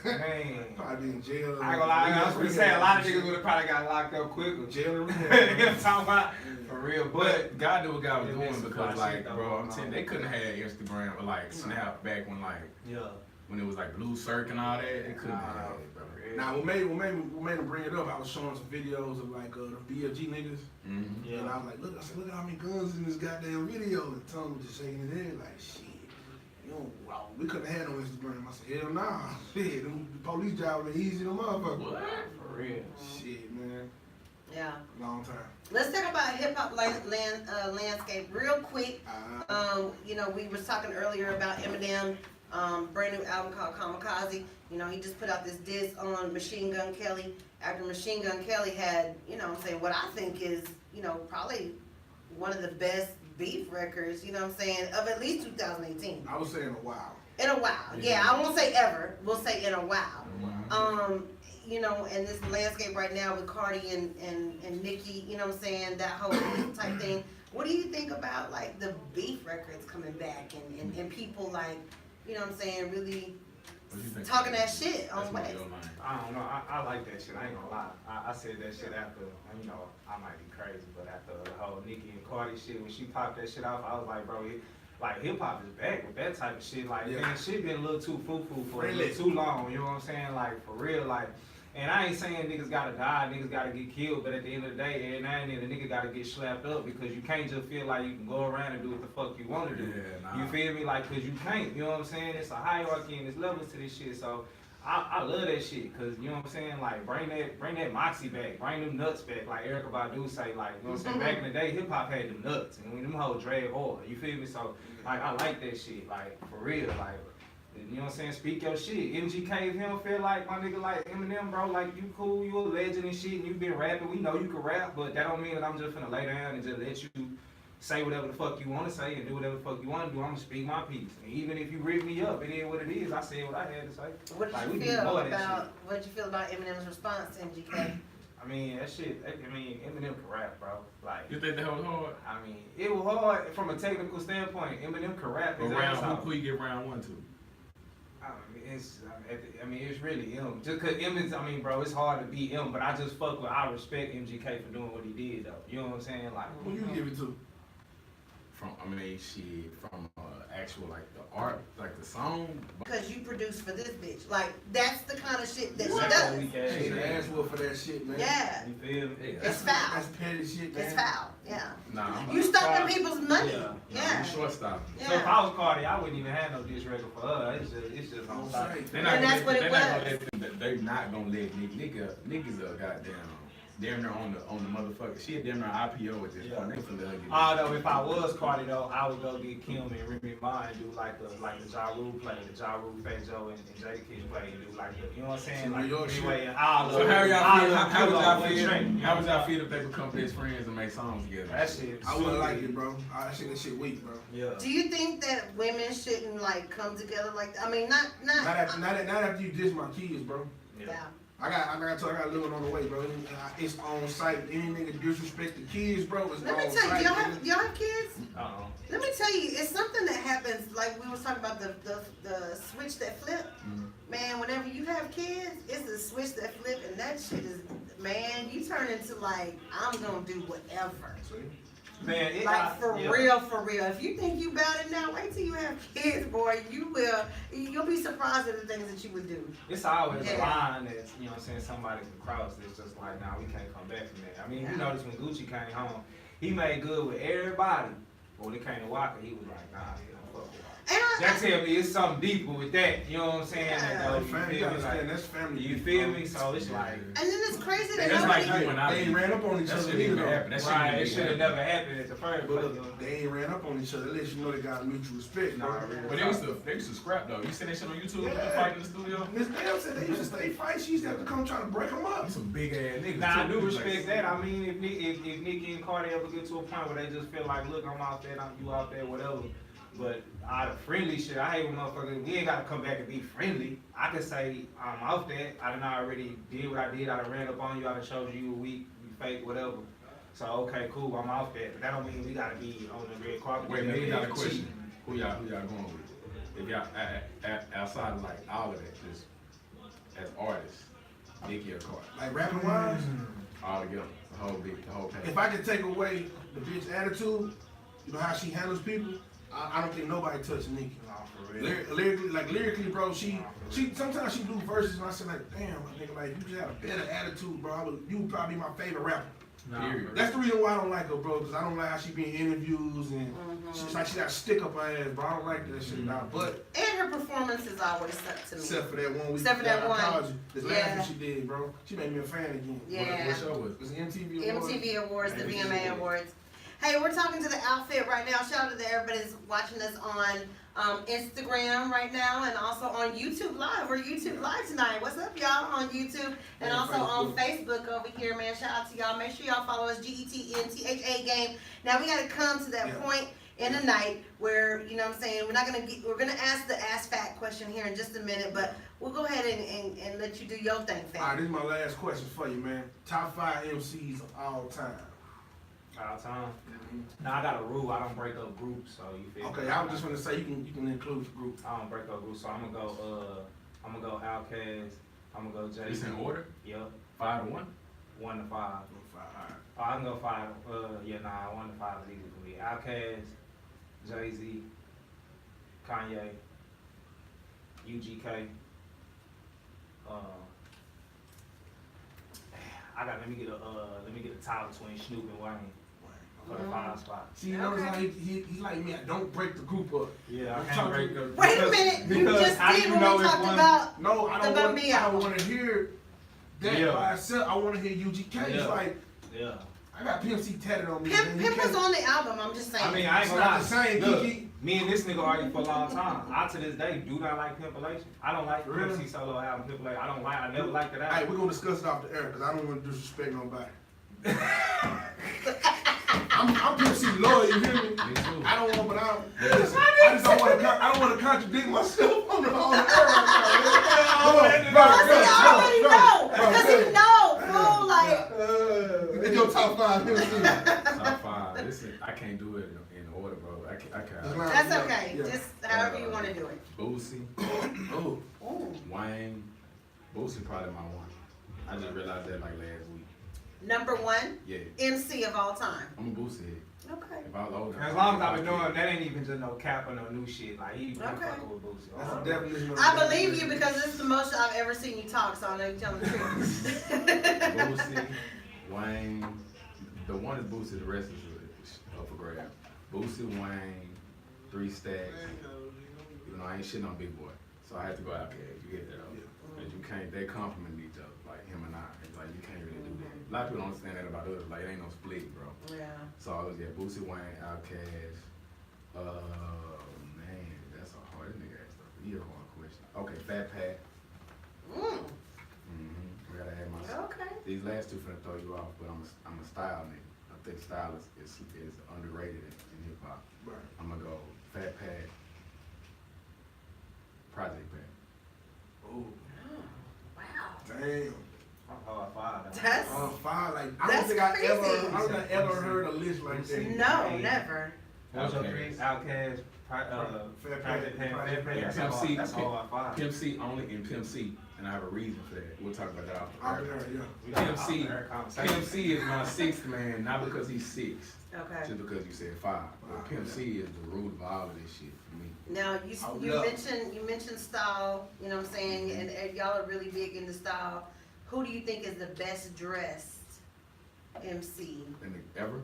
[SPEAKER 4] Man.
[SPEAKER 2] probably in jail.
[SPEAKER 4] I ain't gonna lie, I was gonna say a lot of niggas would have probably got locked up quicker.
[SPEAKER 2] Jail and
[SPEAKER 4] You know
[SPEAKER 2] rehab.
[SPEAKER 4] what I'm talking about? For real, but
[SPEAKER 3] God knew what God was
[SPEAKER 4] Yeah,
[SPEAKER 3] doing
[SPEAKER 4] that's
[SPEAKER 3] because
[SPEAKER 4] some
[SPEAKER 3] like,
[SPEAKER 4] shit, though.
[SPEAKER 3] bro, I'm telling you, they couldn't have had Instagram or like Snap back when like
[SPEAKER 4] yeah.
[SPEAKER 3] when it was like Blue Circle and all that. They couldn't have had it, bro.
[SPEAKER 2] Now, what made him bring it up, I was showing some videos of like the BFG niggas.
[SPEAKER 3] Mm-hmm.
[SPEAKER 2] And I was like, look how many guns in this goddamn video. And Tom was just shaking his head like, shit. You know, well, we couldn't have had no Instagram. I said, hell nah. Shit, them police job was easy to motherfucker.
[SPEAKER 3] What?
[SPEAKER 4] For real.
[SPEAKER 2] Shit, man.
[SPEAKER 1] Yeah.
[SPEAKER 2] Long time.
[SPEAKER 1] Let's talk about hip hop landscape real quick. We was talking earlier about Eminem, brand new album called Kamikaze. You know, he just put out this diss on Machine Gun Kelly after Machine Gun Kelly had, what I think is, probably one of the best beef records, of at least 2018.
[SPEAKER 2] I was saying a while.
[SPEAKER 1] In a while. Yeah, I won't say ever. We'll say in a while. And this landscape right now with Cardi and Nicki, that whole beef type thing. What do you think about like the beef records coming back and people like, really talking that shit on Wax?
[SPEAKER 4] I don't know. I like that shit. I ain't gonna lie. I said that shit after, I might be crazy, but after the whole Nicki and Cardi shit, when she popped that shit off, I was like, bro, like hip hop is back with that type of shit. Like, man, shit been a little too foo-foo for a little too long. You know what I'm saying? Like, for real, like. And I ain't saying niggas gotta die, niggas gotta get killed, but at the end of the day, every now and then the nigga gotta get slapped up because you can't just feel like you can go around and do what the fuck you wanna do. You feel me? Like, cause you can't, you know what I'm saying? It's a hierarchy and there's levels to this shit, so I love that shit, cause you know what I'm saying. Like bring that moxie back, bring them nuts back. Like Erykah Badu say, like you know what I'm saying. Back in the day, hip hop had them nuts, and when them hoes drag hard, you feel me? So like I like that shit, like for real, like. You know what I'm saying? Speak your shit. MGK, if he don't feel like my nigga like Eminem, bro, like you cool, you a legend and shit, and you been rapping. We know you can rap, but that don't mean that I'm just finna lay down and just let you say whatever the fuck you wanna say and do whatever the fuck you wanna do. I'm gonna speak my piece. And even if you rip me up, it is what it is. I said what I had to say.
[SPEAKER 1] What
[SPEAKER 4] Like,
[SPEAKER 1] did
[SPEAKER 4] we
[SPEAKER 1] you
[SPEAKER 4] need
[SPEAKER 1] feel
[SPEAKER 4] more of that
[SPEAKER 1] about what you feel about Eminem's response to MGK?
[SPEAKER 4] I mean, that shit, I mean, Eminem can rap, bro. Like,
[SPEAKER 3] You think that was hard?
[SPEAKER 4] I mean, it was hard from a technical standpoint. Eminem can rap his ass off.
[SPEAKER 3] Who you get round 1 to?
[SPEAKER 4] I mean, it's really him. Just cause is, I mean, bro, it's hard to beat him, but I just fuck with, I respect MGK for doing what he did, though. You know what I'm saying? Like,
[SPEAKER 2] Who you give it to?
[SPEAKER 3] From from actual like the art, like the song.
[SPEAKER 1] Because you produce for this bitch. Like, that's the kind of shit that she
[SPEAKER 4] That's
[SPEAKER 1] does.
[SPEAKER 4] weak ass
[SPEAKER 2] Hey,
[SPEAKER 4] shit.
[SPEAKER 2] the ass whoop for that shit, man.
[SPEAKER 1] Yeah.
[SPEAKER 4] You feel me?
[SPEAKER 1] It's foul.
[SPEAKER 2] That's petty shit, man.
[SPEAKER 1] It's foul. Yeah.
[SPEAKER 3] Nah, I'm
[SPEAKER 1] You stopping people's money.
[SPEAKER 4] Yeah.
[SPEAKER 1] Yeah.
[SPEAKER 3] shortstop.
[SPEAKER 4] So if I was Cardi, I wouldn't even have no diss record for her. It's just on site.
[SPEAKER 2] Right.
[SPEAKER 3] They're not
[SPEAKER 1] And
[SPEAKER 3] gonna
[SPEAKER 1] that's what it
[SPEAKER 3] they're not gonna let niggas are goddamn damn near on the motherfucker. She a damn near IPO at this
[SPEAKER 4] Yeah.
[SPEAKER 3] point. They finna let her get
[SPEAKER 4] Although if I was Cardi though, I would go get Kim and Remy Ma and do like the Ja Rule play, the Ja Rule, Fat Joe and Jadakiss play and do like the, you know what I'm saying? Like
[SPEAKER 2] New York shit.
[SPEAKER 4] anyway, and all
[SPEAKER 3] So
[SPEAKER 4] of
[SPEAKER 3] how
[SPEAKER 4] it.
[SPEAKER 3] y'all
[SPEAKER 4] All
[SPEAKER 3] feel?
[SPEAKER 4] of
[SPEAKER 3] How would
[SPEAKER 4] it,
[SPEAKER 3] y'all
[SPEAKER 4] one
[SPEAKER 3] feel?
[SPEAKER 4] drink.
[SPEAKER 3] How would y'all feel if they become best friends and make songs together?
[SPEAKER 4] That shit.
[SPEAKER 2] I wouldn't like it, bro. I think that shit weak, bro.
[SPEAKER 4] Yeah.
[SPEAKER 1] Do you think that women shouldn't like come together like that? I mean, not.
[SPEAKER 2] Not after you diss my kids, bro.
[SPEAKER 1] Yeah.
[SPEAKER 2] I got living on the way, bro. It's on site. Any nigga disrespect the kids, bro, it's
[SPEAKER 1] Let
[SPEAKER 2] on
[SPEAKER 1] me tell
[SPEAKER 2] site.
[SPEAKER 1] you,
[SPEAKER 2] nigga.
[SPEAKER 1] y'all have kids?
[SPEAKER 4] Uh-oh.
[SPEAKER 1] Let me tell you, it's something that happens, like we was talking about the switch that flip. Man, whenever you have kids, it's a switch that flip, and that shit is, man, you turn into like, I'm gonna do whatever.
[SPEAKER 2] See?
[SPEAKER 4] Man, it,
[SPEAKER 1] Like for
[SPEAKER 4] yeah.
[SPEAKER 1] real. If you think you about it now, wait till you have kids, boy. You'll be surprised at the things that you would do.
[SPEAKER 4] It's always a
[SPEAKER 1] Yeah.
[SPEAKER 4] line that, you know what I'm saying, somebody can cross that's just like, nah, we can't come back from that. I mean,
[SPEAKER 1] Yeah.
[SPEAKER 4] you notice when Gucci came home, he made good with everybody. But when it came to Walker, he was like, nah, he don't fuck with Walker.
[SPEAKER 1] And
[SPEAKER 4] That tell me it's something deeper with that, you know what I'm saying?
[SPEAKER 1] Yeah.
[SPEAKER 4] That, though, you
[SPEAKER 2] Family, you
[SPEAKER 4] feel me?
[SPEAKER 2] understand,
[SPEAKER 4] Like,
[SPEAKER 2] that's family.
[SPEAKER 4] you
[SPEAKER 2] beef,
[SPEAKER 4] feel
[SPEAKER 2] bro.
[SPEAKER 4] me? So it's like,
[SPEAKER 1] and then it's crazy that
[SPEAKER 3] That's
[SPEAKER 1] nobody.
[SPEAKER 3] like you and I.
[SPEAKER 2] They ain't ran up on each
[SPEAKER 3] That
[SPEAKER 2] other
[SPEAKER 3] shit
[SPEAKER 2] either,
[SPEAKER 3] ain't
[SPEAKER 2] though.
[SPEAKER 3] happen. That shit
[SPEAKER 4] right,
[SPEAKER 3] ain't
[SPEAKER 4] it should have
[SPEAKER 3] happen.
[SPEAKER 4] never happened at the first
[SPEAKER 2] But
[SPEAKER 4] place.
[SPEAKER 2] look, they ain't ran up on each other. At least you know they got mutual respect, bro.
[SPEAKER 4] Nah, really.
[SPEAKER 3] But they used to scrap though. You seen that shit on YouTube?
[SPEAKER 2] Yeah.
[SPEAKER 3] They fight in the studio.
[SPEAKER 2] Miss Bell said they used to stay fight. She used to have to come try to break them up.
[SPEAKER 3] You some big ass niggas.
[SPEAKER 4] Now I
[SPEAKER 3] too.
[SPEAKER 4] do
[SPEAKER 3] Like,
[SPEAKER 4] respect that. I mean, if Nicki and Cardi ever get to a point where they just feel like, look, I'm out there, you out there, whatever. But out of friendly shit, I hate when motherfuckers, we ain't gotta come back and be friendly. I can say I'm off that. I done already did what I did. I done ran up on you. I done showed you weak, you fake, whatever. So okay, cool, I'm off that. But that don't mean we gotta be on the red carpet.
[SPEAKER 3] Wait,
[SPEAKER 4] together
[SPEAKER 3] $1 million
[SPEAKER 4] and
[SPEAKER 3] question.
[SPEAKER 4] cheat.
[SPEAKER 3] Who y'all going with? If y'all outside of like all of that, just as artists, Nicki or Cardi,
[SPEAKER 2] Like rapping wise,
[SPEAKER 3] all together, the whole package.
[SPEAKER 2] if I could take away the bitch attitude, you know how she handles people, I don't think nobody touched Nicki.
[SPEAKER 4] Nah, for real.
[SPEAKER 2] Lyrically, bro, she sometimes she do verses and I say like, damn, my nigga, like you just had a better attitude, bro. You would probably be my favorite rapper.
[SPEAKER 4] Nah,
[SPEAKER 3] Period.
[SPEAKER 4] for real.
[SPEAKER 2] That's the reason why I don't like her, bro, because I don't like how she be in interviews and she's like she got a stick up her ass, bro. I don't like that shit now. But
[SPEAKER 1] And her performances always stuck to me.
[SPEAKER 2] except for that one week
[SPEAKER 1] Except for that one.
[SPEAKER 2] apology, this last
[SPEAKER 1] Yeah.
[SPEAKER 2] one she did, bro, she made me a fan again.
[SPEAKER 1] Yeah.
[SPEAKER 3] What show was it?
[SPEAKER 2] It was MTV Awards.
[SPEAKER 1] MTV Awards, the
[SPEAKER 3] MTV
[SPEAKER 1] VMA Awards. Hey, we're talking to the outfit right now. Shout out to everybody's watching us on Instagram right now and also on YouTube Live. We're YouTube Live tonight. What's up, y'all, on YouTube and
[SPEAKER 2] And
[SPEAKER 1] also on Facebook over here, man. Shout out to y'all. Make sure y'all follow us, GETNTHA game. Now we got to come to that
[SPEAKER 2] Yeah.
[SPEAKER 1] point in the night where, you know what I'm saying, we're gonna ask the Ask Fat question here in just a minute, but we'll go ahead and let you do your thing,
[SPEAKER 2] All right,
[SPEAKER 1] Fat.
[SPEAKER 2] this is my last question for you, man. Top 5 MCs of all time.
[SPEAKER 4] All time. Now I got a rule. I don't break up groups, so you feel me?
[SPEAKER 2] Okay, I was just gonna say you can include the group.
[SPEAKER 4] I don't break up groups, so I'm gonna go Outkast. I'm gonna go Jay.
[SPEAKER 3] It's in order,
[SPEAKER 4] Yep,
[SPEAKER 3] 5 to 1.
[SPEAKER 4] 1 to 5.
[SPEAKER 2] All right.
[SPEAKER 4] Oh, I can go 5. 1 to 5 is easy for me. Outkast, Jay-Z, Kanye, UGK. Let me get a title between Snoop and Wayne. for the 5 spot.
[SPEAKER 2] See, you notice how he's like me. I don't break the group up.
[SPEAKER 4] Yeah, I
[SPEAKER 2] I'm
[SPEAKER 4] can't
[SPEAKER 2] talking-
[SPEAKER 4] break the.
[SPEAKER 1] Wait a minute, you
[SPEAKER 4] because
[SPEAKER 1] just
[SPEAKER 4] how do
[SPEAKER 1] did
[SPEAKER 4] you
[SPEAKER 1] when
[SPEAKER 4] know
[SPEAKER 1] we
[SPEAKER 4] it's
[SPEAKER 1] talked
[SPEAKER 4] one-
[SPEAKER 1] about
[SPEAKER 2] No, I
[SPEAKER 1] the
[SPEAKER 2] don't
[SPEAKER 1] Bun
[SPEAKER 2] want.
[SPEAKER 1] B
[SPEAKER 2] I don't
[SPEAKER 1] album.
[SPEAKER 2] want to hear that
[SPEAKER 4] Yeah.
[SPEAKER 2] by itself. I want to hear UGK.
[SPEAKER 4] Yeah.
[SPEAKER 2] It's like
[SPEAKER 4] Yeah.
[SPEAKER 2] I got PMC tatted on me.
[SPEAKER 1] Pimp,
[SPEAKER 2] man. You
[SPEAKER 1] Pimp was
[SPEAKER 2] can't-
[SPEAKER 1] on the album, I'm just saying.
[SPEAKER 4] I mean, I ain't
[SPEAKER 2] It's
[SPEAKER 4] gonna
[SPEAKER 2] not
[SPEAKER 4] lie.
[SPEAKER 2] the same,
[SPEAKER 4] Look,
[SPEAKER 2] Kiki.
[SPEAKER 4] me and this nigga argued for a long time. I to this day do not like Pimpalation. I don't like
[SPEAKER 2] Really?
[SPEAKER 4] Pimp C solo album. Pimpalation. I never liked that
[SPEAKER 2] Hey,
[SPEAKER 4] album.
[SPEAKER 2] we're gonna discuss it off the air because I don't want to disrespect nobody. I'm Pimp C loyal, you hear me?
[SPEAKER 3] Me too.
[SPEAKER 2] I don't want, but listen, I just don't want to. I don't want to contradict myself on the air right now.
[SPEAKER 1] Because he already know. Because he know, fool, like.
[SPEAKER 2] It's your top 5 Pimp C.
[SPEAKER 3] Top 5. Listen, I can't do it in order, bro. I can't.
[SPEAKER 1] That's okay,
[SPEAKER 2] Yeah.
[SPEAKER 1] just however you wanna do it.
[SPEAKER 3] Boosie,
[SPEAKER 2] Oh,
[SPEAKER 1] Ooh.
[SPEAKER 3] Wayne, Boosie probably my one. I just realized that like last week.
[SPEAKER 1] Number 1,
[SPEAKER 3] Yeah,
[SPEAKER 1] MC of all time.
[SPEAKER 3] I'm a Boosie head.
[SPEAKER 1] Okay.
[SPEAKER 3] If I was older,
[SPEAKER 4] As long as I've been doing, that ain't even just no cap or no new shit. Like he been
[SPEAKER 1] Okay.
[SPEAKER 4] fucking with Boosie.
[SPEAKER 2] that's a definition. Of
[SPEAKER 1] I believe you because this is the most I've ever seen you talk, so I know you're telling the truth.
[SPEAKER 3] Boosie, Wayne, the one is Boosie, the rest is up for grab. Boosie, Wayne, 3 Stacks. Even though I ain't shitting on Big Boy, so I had to go out there. You get that up. And you can't. They complement each other, like him and I. It's like you can't really do that. A lot of people don't understand that about us. Like it ain't no split, bro.
[SPEAKER 1] Yeah.
[SPEAKER 3] So I was Boosie, Wayne, Outkast. Man, that's a hard nigga asked a real hard question. Okay, Fat Pat.
[SPEAKER 1] Mm.
[SPEAKER 3] I gotta add my.
[SPEAKER 1] Okay.
[SPEAKER 3] These last 2 finna throw you off, but I'm a style nigga. I think style is underrated in hip hop.
[SPEAKER 2] Right.
[SPEAKER 3] I'm gonna go Fat Pat, Project Pat.
[SPEAKER 2] Oh,
[SPEAKER 1] Wow.
[SPEAKER 2] damn.
[SPEAKER 4] I'm hard 5.
[SPEAKER 1] That's
[SPEAKER 2] On 5, like I don't
[SPEAKER 1] That's
[SPEAKER 2] think I
[SPEAKER 1] crazy.
[SPEAKER 2] ever heard a list like that.
[SPEAKER 1] no, never.
[SPEAKER 4] What's your
[SPEAKER 3] Outkast.
[SPEAKER 4] 3? Outkast,
[SPEAKER 2] Fair
[SPEAKER 4] Project
[SPEAKER 2] Play,
[SPEAKER 4] Pat, Fair Play.
[SPEAKER 3] Yeah,
[SPEAKER 4] That's
[SPEAKER 3] Pimp
[SPEAKER 4] hard.
[SPEAKER 3] C,
[SPEAKER 4] That's hard 5.
[SPEAKER 3] Pimp C only in Pimp C, and I have a reason for that. We'll talk about that after.
[SPEAKER 2] I've heard, yeah.
[SPEAKER 4] We got
[SPEAKER 3] Pimp C,
[SPEAKER 4] an off-air conversation.
[SPEAKER 3] Pimp C is my 6th man, not because he's 6,
[SPEAKER 1] Okay.
[SPEAKER 3] just because you said 5. But Pimp C is the root of all of this shit for me.
[SPEAKER 1] Now
[SPEAKER 2] Oh,
[SPEAKER 1] you
[SPEAKER 2] yeah.
[SPEAKER 1] mentioned style, you know what I'm saying, and y'all are really big into style. Who do you think is the best dressed MC?
[SPEAKER 3] And ever?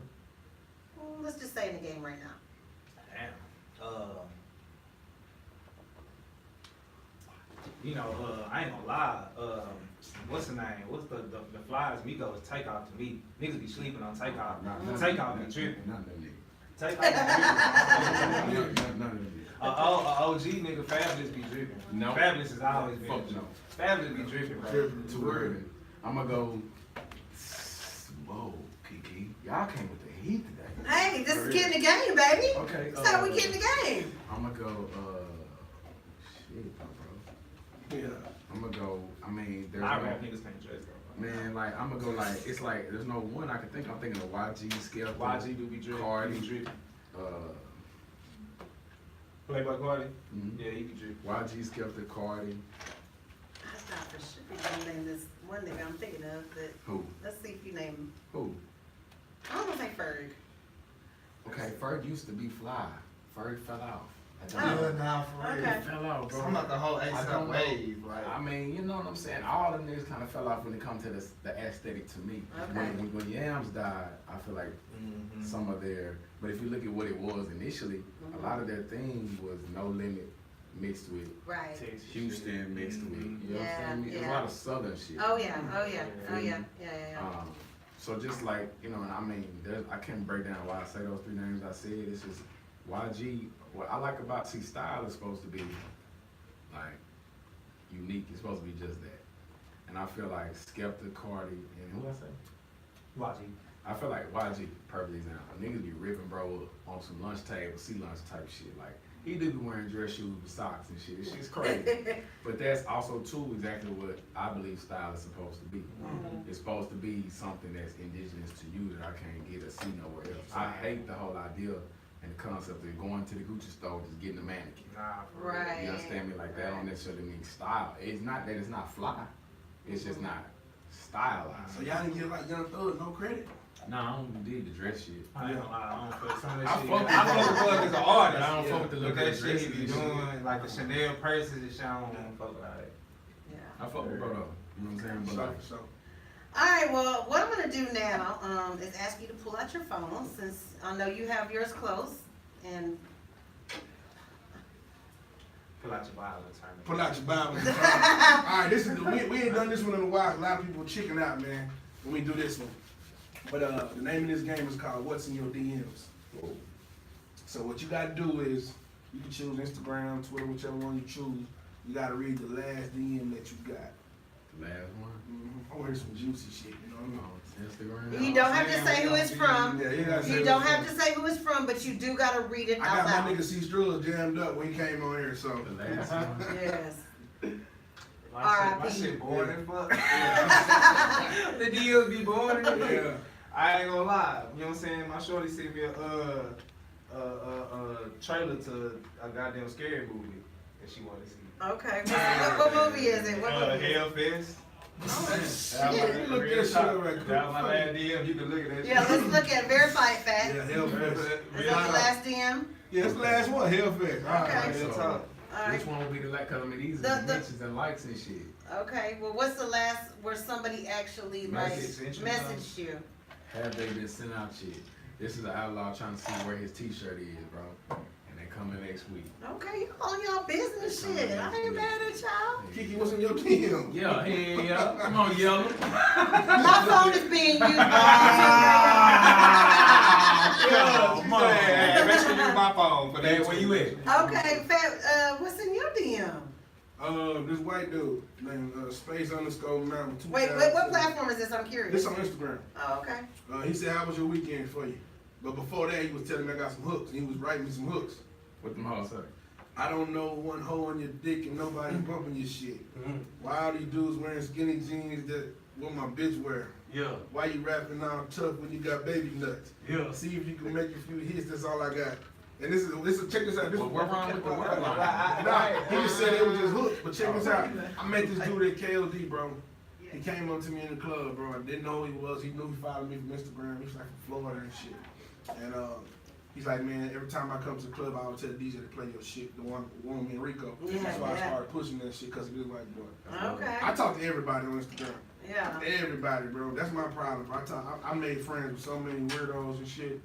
[SPEAKER 1] Well, let's just say in the game right now.
[SPEAKER 4] Damn. I ain't gonna lie. What's the name? What's the Flyers Migos Takeoff to me? Niggas be sleeping on Takeoff. Takeoff be tripping.
[SPEAKER 3] None of them niggas.
[SPEAKER 4] Takeoff be tripping.
[SPEAKER 3] None of them niggas.
[SPEAKER 4] OG nigga Fabulous be dripping.
[SPEAKER 3] No.
[SPEAKER 4] Fabulous has always been.
[SPEAKER 3] Fuck no.
[SPEAKER 4] Fabulous be dripping, bro.
[SPEAKER 2] Dripping.
[SPEAKER 3] Too early. I'm gonna go. Whoa, Kiki. Y'all came with the heat today.
[SPEAKER 1] Hey, this is getting the game, baby.
[SPEAKER 3] Okay.
[SPEAKER 1] That's how we get in the game.
[SPEAKER 3] I'm gonna go. Shit, bro.
[SPEAKER 2] Yeah.
[SPEAKER 3] I'm gonna go. I mean, there's
[SPEAKER 4] I
[SPEAKER 3] no.
[SPEAKER 4] rap niggas can't dress though.
[SPEAKER 3] Man, like I'm gonna go like it's like there's no one I can think. I'm thinking of YG, Skepta,
[SPEAKER 4] YG do be dripping.
[SPEAKER 3] Cardi,
[SPEAKER 4] He be dripping. Playboy Cardi.
[SPEAKER 3] mhm.
[SPEAKER 4] Yeah, he be dripping.
[SPEAKER 3] YG, Skepta, Cardi.
[SPEAKER 1] I thought for sure you name this one nigga I'm thinking of, but
[SPEAKER 3] Who?
[SPEAKER 1] let's see if you name him.
[SPEAKER 3] Who?
[SPEAKER 1] I don't want to say Ferg.
[SPEAKER 3] Okay, Ferg used to be fly. Ferg fell off.
[SPEAKER 1] Oh.
[SPEAKER 5] Yeah, nah, for real.
[SPEAKER 1] Okay.
[SPEAKER 3] He fell off, bro.
[SPEAKER 5] I'm about the whole
[SPEAKER 3] I
[SPEAKER 5] ASAP
[SPEAKER 3] don't know.
[SPEAKER 5] wave, like.
[SPEAKER 3] I mean, you know what I'm saying? All them niggas kind of fell off when it comes to the aesthetic to me.
[SPEAKER 1] Okay.
[SPEAKER 3] When Yams died, I feel like some of their, but if you look at what it was initially, a lot of their theme was No Limit mixed with
[SPEAKER 1] Right.
[SPEAKER 4] Texas
[SPEAKER 3] Houston
[SPEAKER 4] shit.
[SPEAKER 3] mixed with, you know what
[SPEAKER 1] Yeah,
[SPEAKER 3] I'm saying? There's a
[SPEAKER 1] yeah.
[SPEAKER 3] lot of Southern shit.
[SPEAKER 1] Oh yeah, oh yeah, oh yeah, yeah.
[SPEAKER 3] So just like, you know, and I mean, I can't break down why I say those 3 names I said. It's just YG. What I like about style is supposed to be like unique. It's supposed to be just that. And I feel like Skepta, Cardi, and who I say?
[SPEAKER 4] YG.
[SPEAKER 3] I feel like YG, perfect example. Niggas be ripping bro on some lunch table, sea lunch type shit. Like he do be wearing dress shoes with socks and shit. This shit's crazy. But that's also too exactly what I believe style is supposed to be. It's supposed to be something that's indigenous to you that I can't get or see nowhere else. I hate the whole idea and the concept of going to the Gucci store just getting a mannequin.
[SPEAKER 4] Nah, for real.
[SPEAKER 1] Right.
[SPEAKER 3] You understand me? Like that don't necessarily mean style. It's not that it's not fly. It's just not stylized.
[SPEAKER 2] So y'all didn't give like Young Thug no credit?
[SPEAKER 3] No, I don't do the dress shit.
[SPEAKER 4] I ain't gonna lie, I don't feel some of
[SPEAKER 3] I
[SPEAKER 4] that shit.
[SPEAKER 3] fuck with
[SPEAKER 4] I fuck with Thug as an artist.
[SPEAKER 3] I don't fuck with the
[SPEAKER 4] Look
[SPEAKER 3] look
[SPEAKER 4] that
[SPEAKER 3] of the
[SPEAKER 4] shit he be
[SPEAKER 3] dresses and
[SPEAKER 4] doing, like the Chanel purses and shit. I don't fuck with all that.
[SPEAKER 1] Yeah.
[SPEAKER 3] I fuck with bro though. You know what I'm saying? But like,
[SPEAKER 2] So.
[SPEAKER 1] Alright, well, what I'm gonna do now, is ask you to pull out your phone, since I know you have yours close, and
[SPEAKER 4] Pull out your Bible and turn it.
[SPEAKER 2] Pull out your Bible. All right, this is we ain't done this one in a while. A lot of people chicken out, man, when we do this one. But the name of this game is called What's in Your DMs. So what you gotta do is you can choose Instagram, Twitter, whichever one you choose. You gotta read the last DM that you got.
[SPEAKER 3] The last one.
[SPEAKER 2] I want to hear some juicy shit, you know what I mean?
[SPEAKER 3] Oh, Instagram.
[SPEAKER 1] you don't have to say who it's from.
[SPEAKER 2] Yeah, you gotta say
[SPEAKER 1] You
[SPEAKER 2] what's
[SPEAKER 1] don't
[SPEAKER 2] up.
[SPEAKER 1] have to say who it's from, but you do gotta read it
[SPEAKER 2] I
[SPEAKER 1] out
[SPEAKER 2] got my
[SPEAKER 1] loud.
[SPEAKER 2] nigga C. Strula jammed up when he came on here, so.
[SPEAKER 3] The last one.
[SPEAKER 1] Yes.
[SPEAKER 4] My
[SPEAKER 1] R.I.P.
[SPEAKER 4] shit boring as fuck. The deals be boring as fuck.
[SPEAKER 2] Yeah.
[SPEAKER 4] I ain't gonna lie. You know what I'm saying? My shorty sent me a trailer to a goddamn scary movie that she wanted to see.
[SPEAKER 1] Okay, what movie is it? What movie?
[SPEAKER 4] Hellfest.
[SPEAKER 1] Oh,
[SPEAKER 4] That was
[SPEAKER 1] shit.
[SPEAKER 2] Look that shit up right quick.
[SPEAKER 4] That was my last DM. You can look at that shit.
[SPEAKER 1] Yeah, let's look at Verify It Fact.
[SPEAKER 2] Yeah, Hellfest.
[SPEAKER 1] Is that the last DM?
[SPEAKER 2] Yeah, it's the last one, Hellfest. All
[SPEAKER 1] Okay.
[SPEAKER 2] right,
[SPEAKER 4] Real
[SPEAKER 3] So,
[SPEAKER 4] talk.
[SPEAKER 1] Alright,
[SPEAKER 3] which one would be the last? Cause I mean, these
[SPEAKER 1] The-
[SPEAKER 3] are
[SPEAKER 1] the-
[SPEAKER 3] mentions and likes and shit.
[SPEAKER 1] okay, well, what's the last where somebody actually like
[SPEAKER 3] Message.
[SPEAKER 1] messaged you?
[SPEAKER 3] Have they been sent out shit? This is an outlaw trying to see where his t-shirt is, bro. And they coming next week.
[SPEAKER 1] Okay, you on y'all business shit. I ain't mad at y'all.
[SPEAKER 2] Kiki, what's in your DM?
[SPEAKER 3] Yeah, hey, yeah. Come on, yellow.
[SPEAKER 1] My phone is being used by
[SPEAKER 4] Yeah, make sure you use my phone for that. Where you at?
[SPEAKER 1] Okay, Fat, what's in your DM?
[SPEAKER 2] This white dude named Space_Mountain.
[SPEAKER 1] Wait, what platform is this? I'm curious.
[SPEAKER 2] This on Instagram.
[SPEAKER 1] Oh, okay.
[SPEAKER 2] He said, "How was your weekend for you?" But before that, he was telling me I got some hooks. He was writing me some hooks.
[SPEAKER 3] What them hoes say?
[SPEAKER 2] I don't know one hole in your dick and nobody bumping your shit. Why all these dudes wearing skinny jeans that what my bitch wear?
[SPEAKER 4] Yeah,
[SPEAKER 2] Why you rapping all tough when you got baby nuts?
[SPEAKER 4] yeah.
[SPEAKER 2] See if you can make a few hits. That's all I got. And this is check this out. This
[SPEAKER 3] Well,
[SPEAKER 2] is
[SPEAKER 3] what wrong with the word line?
[SPEAKER 2] Nah, he just said it was just hooks. But check this out. I met this dude at KLD, bro. He came up to me in the club, bro. I didn't know who he was. He knew he followed me from Instagram. He's like from Florida and shit. And he's like, man, every time I come to the club, I always tell the DJ to play your shit. The one with me and Rico.
[SPEAKER 1] Yeah,
[SPEAKER 2] so I
[SPEAKER 1] yeah.
[SPEAKER 2] started pushing that shit because he was like, boy.
[SPEAKER 1] Okay.
[SPEAKER 2] I talk to everybody on Instagram.
[SPEAKER 1] Yeah.
[SPEAKER 2] Everybody, bro. That's my problem. I made friends with so many weirdos and shit.